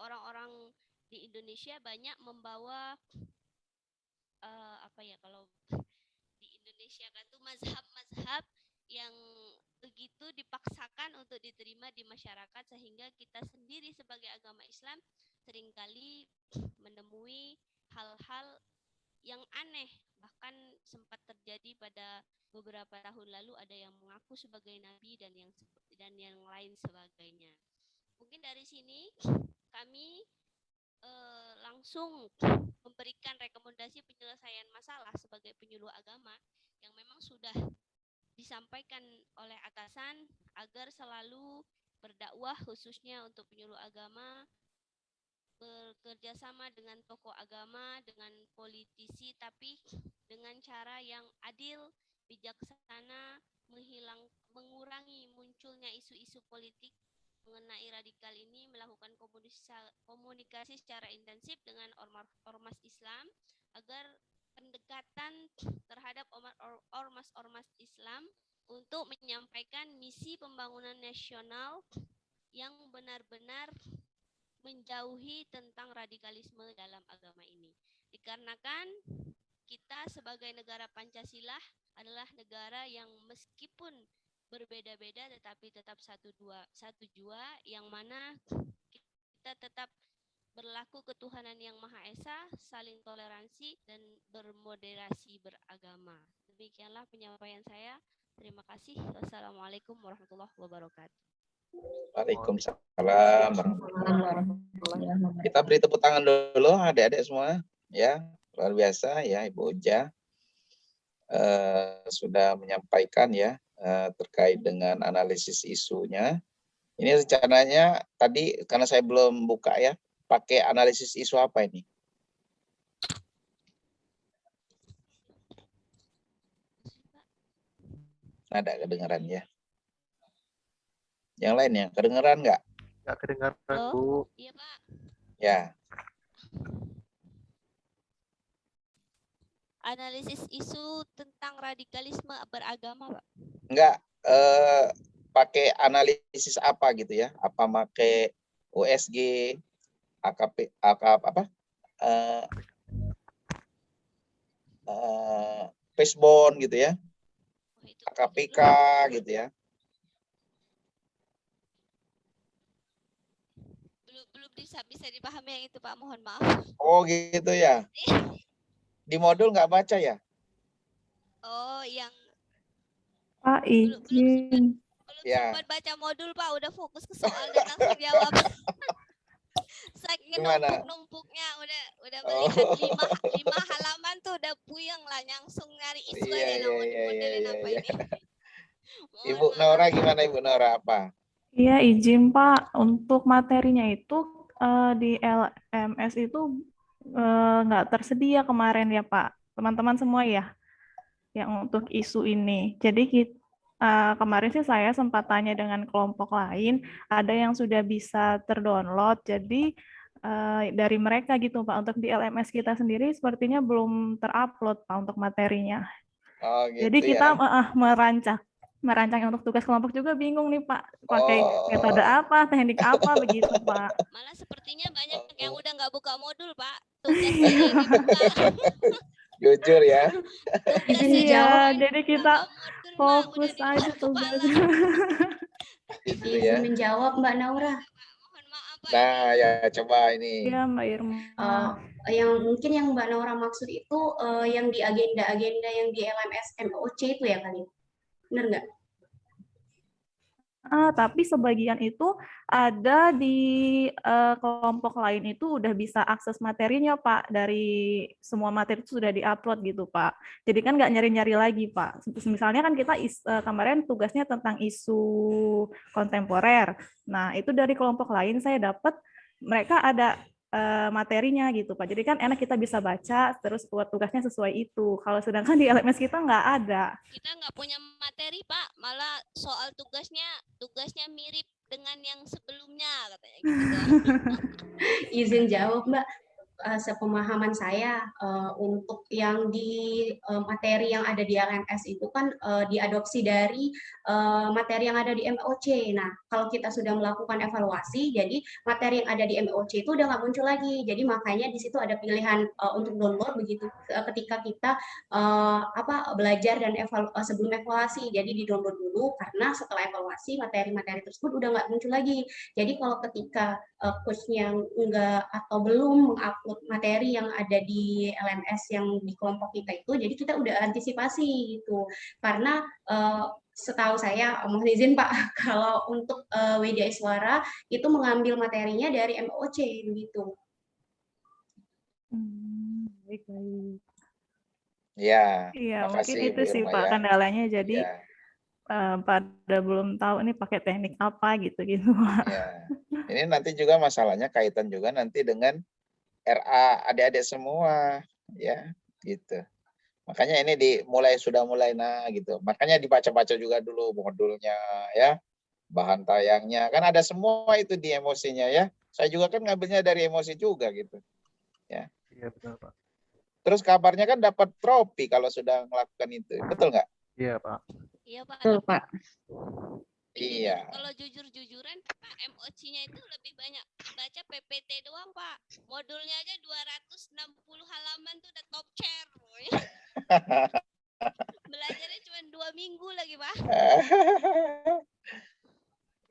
orang-orang di Indonesia banyak membawa kalau di Indonesia kan tuh mazhab-mazhab yang begitu dipaksakan untuk diterima di masyarakat, sehingga kita sendiri sebagai agama Islam seringkali menemui hal-hal yang aneh. Bahkan sempat terjadi pada beberapa tahun lalu ada yang mengaku sebagai nabi dan yang lain sebagainya. Mungkin dari sini kami langsung memberikan rekomendasi penyelesaian masalah sebagai penyuluh agama yang memang sudah disampaikan oleh atasan agar selalu berdakwah, khususnya untuk penyuluh agama, bekerja sama dengan tokoh agama, dengan politisi, tapi dengan cara yang adil, bijaksana, mengurangi munculnya isu-isu politik mengenai radikal ini, melakukan komunikasi secara intensif dengan ormas Islam agar pendekatan terhadap ormas Islam untuk menyampaikan misi pembangunan nasional yang benar-benar menjauhi tentang radikalisme dalam agama ini. Dikarenakan kita sebagai negara Pancasila adalah negara yang meskipun berbeda-beda tetapi tetap satu jua, yang mana kita tetap berlaku ketuhanan yang Maha Esa, saling toleransi dan bermoderasi beragama. Demikianlah penyampaian saya. Terima kasih. Wassalamualaikum warahmatullahi wabarakatuh. Waalaikumsalam warahmatullahi wabarakatuh. Kita beri tepuk tangan dulu adik-adik semua, ya, luar biasa ya Ibu Uja sudah menyampaikan ya terkait dengan analisis isunya. Ini rencananya tadi karena saya belum buka ya, pakai analisis isu apa ini? Ada kedengaran ya? Yang lainnya kedengaran nggak? Nggak kedengaran, Bu. Iya, Pak. Ya. Analisis isu tentang radikalisme beragama, Pak. Enggak, pakai analisis apa gitu ya? Apa pakai USG, AKP, apa? Facebon gitu ya? AKPK gitu ya? Belum bisa dipahami yang itu, Pak. Mohon maaf. Oh gitu ya? Di modul nggak baca ya? Oh, yang Pak izin. belum sempat baca modul, Pak. Udah fokus ke soal dan langsung jawab. Saking numpuk-numpuknya udah melihat 5 halaman tuh udah puyeng lah, langsung nyari isu aja mau dimodelin apa ini. Ibu Nora gimana Ibu Nora apa? Iya izin Pak, untuk materinya itu di LMS itu nggak tersedia kemarin ya Pak, teman-teman semua ya, yang untuk isu ini. Jadi kemarin sih saya sempat tanya dengan kelompok lain, ada yang sudah bisa terdownload, jadi dari mereka gitu Pak. Untuk di LMS kita sendiri sepertinya belum terupload Pak untuk materinya. Oh, gitu jadi kita ya? merancang untuk tugas kelompok juga bingung nih Pak, pakai metode apa, teknik apa begitu Pak. Malah sepertinya banyak yang udah nggak buka modul Pak, tugasnya dibuka. Jujur ya. Iya, jadi kita fokus aja tugasnya. Gitu Izin ya. menjawab Mbak Naura. Nah, ya coba ini. Iya, Mbak Irma. Mungkin yang Mbak Naura maksud itu yang di agenda-agenda yang di LMS MOC itu ya kali? Benar nggak? Tapi sebagian itu ada di kelompok lain itu udah bisa akses materinya, Pak. Dari semua materi itu sudah diupload gitu, Pak. Jadi kan nggak nyari-nyari lagi, Pak. Misalnya kan kita kemarin tugasnya tentang isu kontemporer. Nah, itu dari kelompok lain saya dapat mereka ada materinya gitu, Pak. Jadi kan enak kita bisa baca, terus buat tugasnya sesuai itu. Kalau sedangkan di LMS kita nggak ada. Kita nggak punya materi, Pak. Malah soal tugasnya mirip dengan yang sebelumnya, katanya gitu. Izin jawab, Mbak. Sepemahaman saya untuk yang di materi yang ada di LMS itu kan diadopsi dari materi yang ada di MOC. Nah, kalau kita sudah melakukan evaluasi, jadi materi yang ada di MOC itu udah nggak muncul lagi. Jadi makanya di situ ada pilihan untuk download begitu ketika kita belajar dan sebelum evaluasi. Jadi di download dulu karena setelah evaluasi materi-materi tersebut udah nggak muncul lagi. Jadi kalau ketika coach-nya enggak atau belum mengupload materi yang ada di LMS yang di kelompok kita itu, jadi kita udah antisipasi gitu. Karena setahu saya, mohon izin Pak, kalau untuk WDI Suara itu mengambil materinya dari MOC begitu. Baik-baik. Ya, Iya, mungkin makasih itu Bu sih Irma Pak ya. kendalanya. Jadi Ya. pada belum tahu ini pakai teknik apa gitu-gitu, Pak. Ya. Ini nanti juga masalahnya kaitan juga nanti dengan RA adik-adik semua, ya, gitu. Makanya ini sudah mulai gitu. Makanya dibaca-baca juga dulu modulnya, ya, bahan tayangnya, kan ada semua itu di emosinya ya. Saya juga kan ngambilnya dari emosi juga gitu, ya. Iya benar Pak. Terus kabarnya kan dapat trofi kalau sudah melakukan itu, betul nggak? Iya Pak. Iya, Pak. Betul, Pak. Iya. Kalau jujur-jujuran, Pak, MOC-nya itu lebih banyak baca PPT doang, Pak. Modulnya aja 260 halaman tuh udah top chair. Belajarnya cuma 2 minggu lagi, Pak.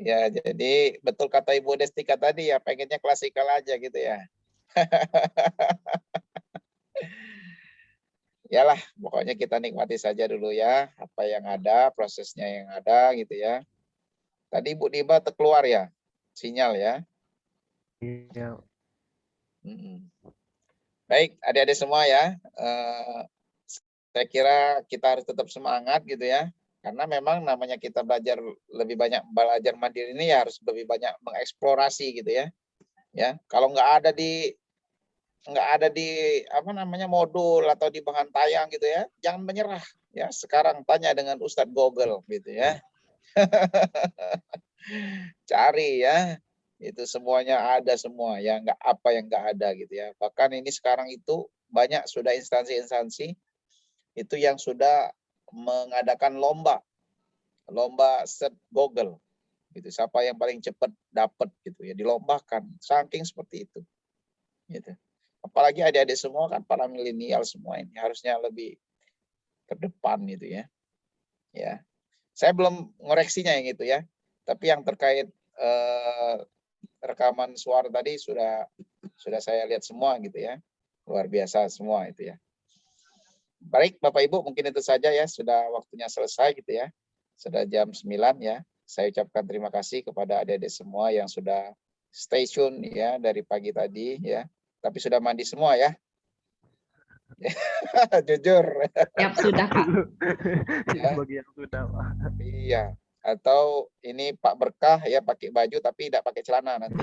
Ya, jadi betul kata Ibu Destika tadi ya, pengennya klasikal aja gitu ya. Yalah, pokoknya kita nikmati saja dulu ya, apa yang ada, prosesnya yang ada gitu ya. Tadi Bu Diba keluar ya, sinyal ya. Iya. Baik, adik-adik semua ya, saya kira kita harus tetap semangat gitu ya, karena memang namanya kita lebih banyak belajar mandiri ini ya harus lebih banyak mengeksplorasi gitu ya. Ya, kalau nggak ada di modul atau di bahan tayang gitu ya, jangan menyerah ya. Sekarang tanya dengan Ustadz Google gitu ya. Cari ya, itu semuanya ada semua ya, nggak apa yang nggak ada gitu ya. Bahkan ini sekarang itu banyak sudah instansi-instansi itu yang sudah mengadakan lomba search Google gitu, siapa yang paling cepat dapat gitu ya, dilombakan, saking seperti itu gitu. Apalagi adik-adik semua kan para milenial semua ini harusnya lebih ke depan gitu ya. Ya, saya belum ngoreksinya yang itu ya, tapi yang terkait rekaman suara tadi sudah saya lihat semua gitu ya, luar biasa semua itu ya. Baik Bapak Ibu, mungkin itu saja ya, sudah waktunya selesai gitu ya, sudah jam 9 ya. Saya ucapkan terima kasih kepada adik-adik semua yang sudah stay tune ya dari pagi tadi ya, tapi sudah mandi semua ya. Jujur. Siap sudah Pak. Ya. Bagi yang sudah Pak. Iya. Atau ini Pak Berkah ya pakai baju tapi tidak pakai celana nanti.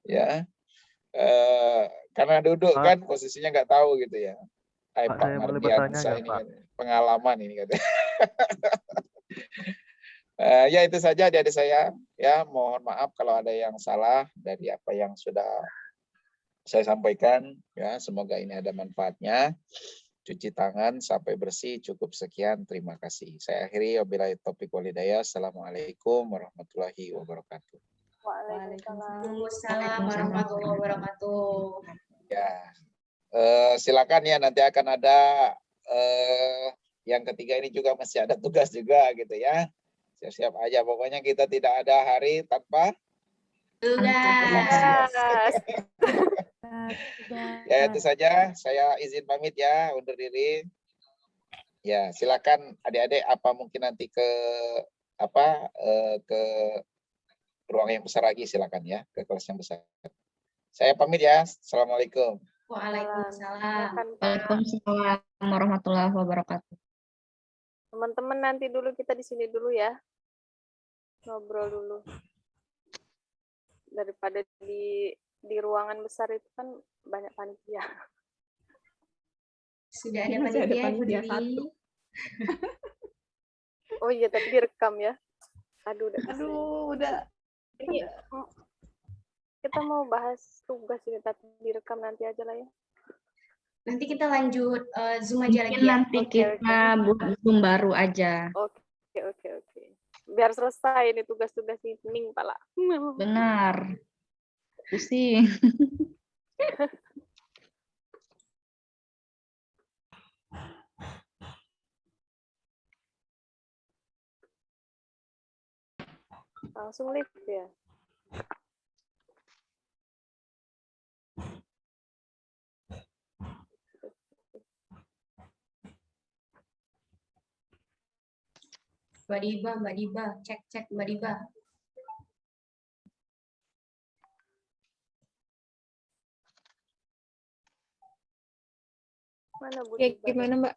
Ya. Karena duduk Pak, kan posisinya nggak tahu gitu ya. Pak, saya boleh bertanya nggak, ini Pak? kan, pengalaman ini katanya. Ya itu saja dari saya ya, mohon maaf kalau ada yang salah dari apa yang sudah saya sampaikan ya, semoga ini ada manfaatnya. Cuci tangan sampai bersih, cukup sekian, terima kasih. Saya akhiri, wabillahi taufiq wal hidayah. Assalamualaikum warahmatullahi wabarakatuh. Waalaikumsalam warahmatullahi wabarakatuh. Ya, silakan ya, nanti akan ada yang yang ketiga ini juga masih ada tugas juga gitu ya. Siap-siap aja, pokoknya kita tidak ada hari tanpa tugas. Ya itu saja, saya izin pamit ya, undur diri. Ya silakan adik-adik, apa mungkin nanti ke ruang yang besar lagi, silakan ya, ke kelas yang besar. Saya pamit ya. Assalamualaikum. Waalaikumsalam. Waalaikumsalam warahmatullahi wabarakatuh. Teman-teman nanti dulu kita di sini dulu ya. Ngobrol dulu. Daripada di ruangan besar itu kan banyak panitia. Sudah ada panitia, Bu Dili. Oh iya, tapi direkam ya. Aduh, udah. Ini kita mau bahas tugas ini, tapi direkam nanti aja lah ya. Nanti kita lanjut Zoom aja lagi Mungkin ya. nanti kita buat Zoom baru aja. Oke. Biar selesai ini tugas-tugas ini, pala. Benar. Pusing. Langsung live ya. Mbak Diba, cek Mbak Diba. Mana Bu? Gimana Mbak?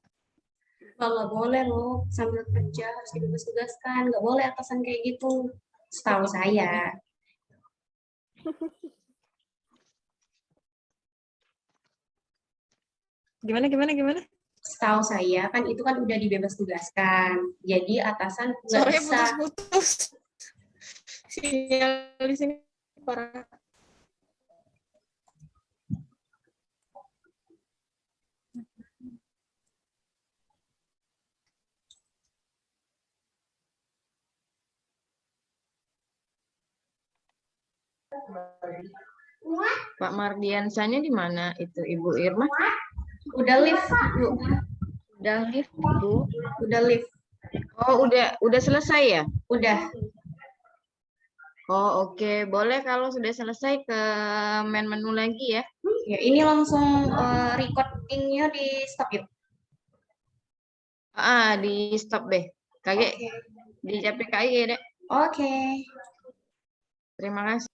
Nggak boleh loh, sambil kerja harus ditugas-tugaskan. Nggak boleh atasan kayak gitu. Setahu saya. Gimana? Setahu saya kan itu kan udah dibebas tugaskan. Jadi atasan nggak Sorry, bisa. putus-putus. Sinyal di sini parah. Pak Mardiansanya di mana itu, Ibu Irma? Udah live, Bu. Udah live, Bu. Udah live. Oh, udah selesai ya? Udah. Oh, oke. Boleh kalau sudah selesai ke main menu lagi ya. Ya, ini langsung recordingnya di stop yuk. Di stop deh. Kakek di CPKI ya, Dek. Oke. Terima kasih.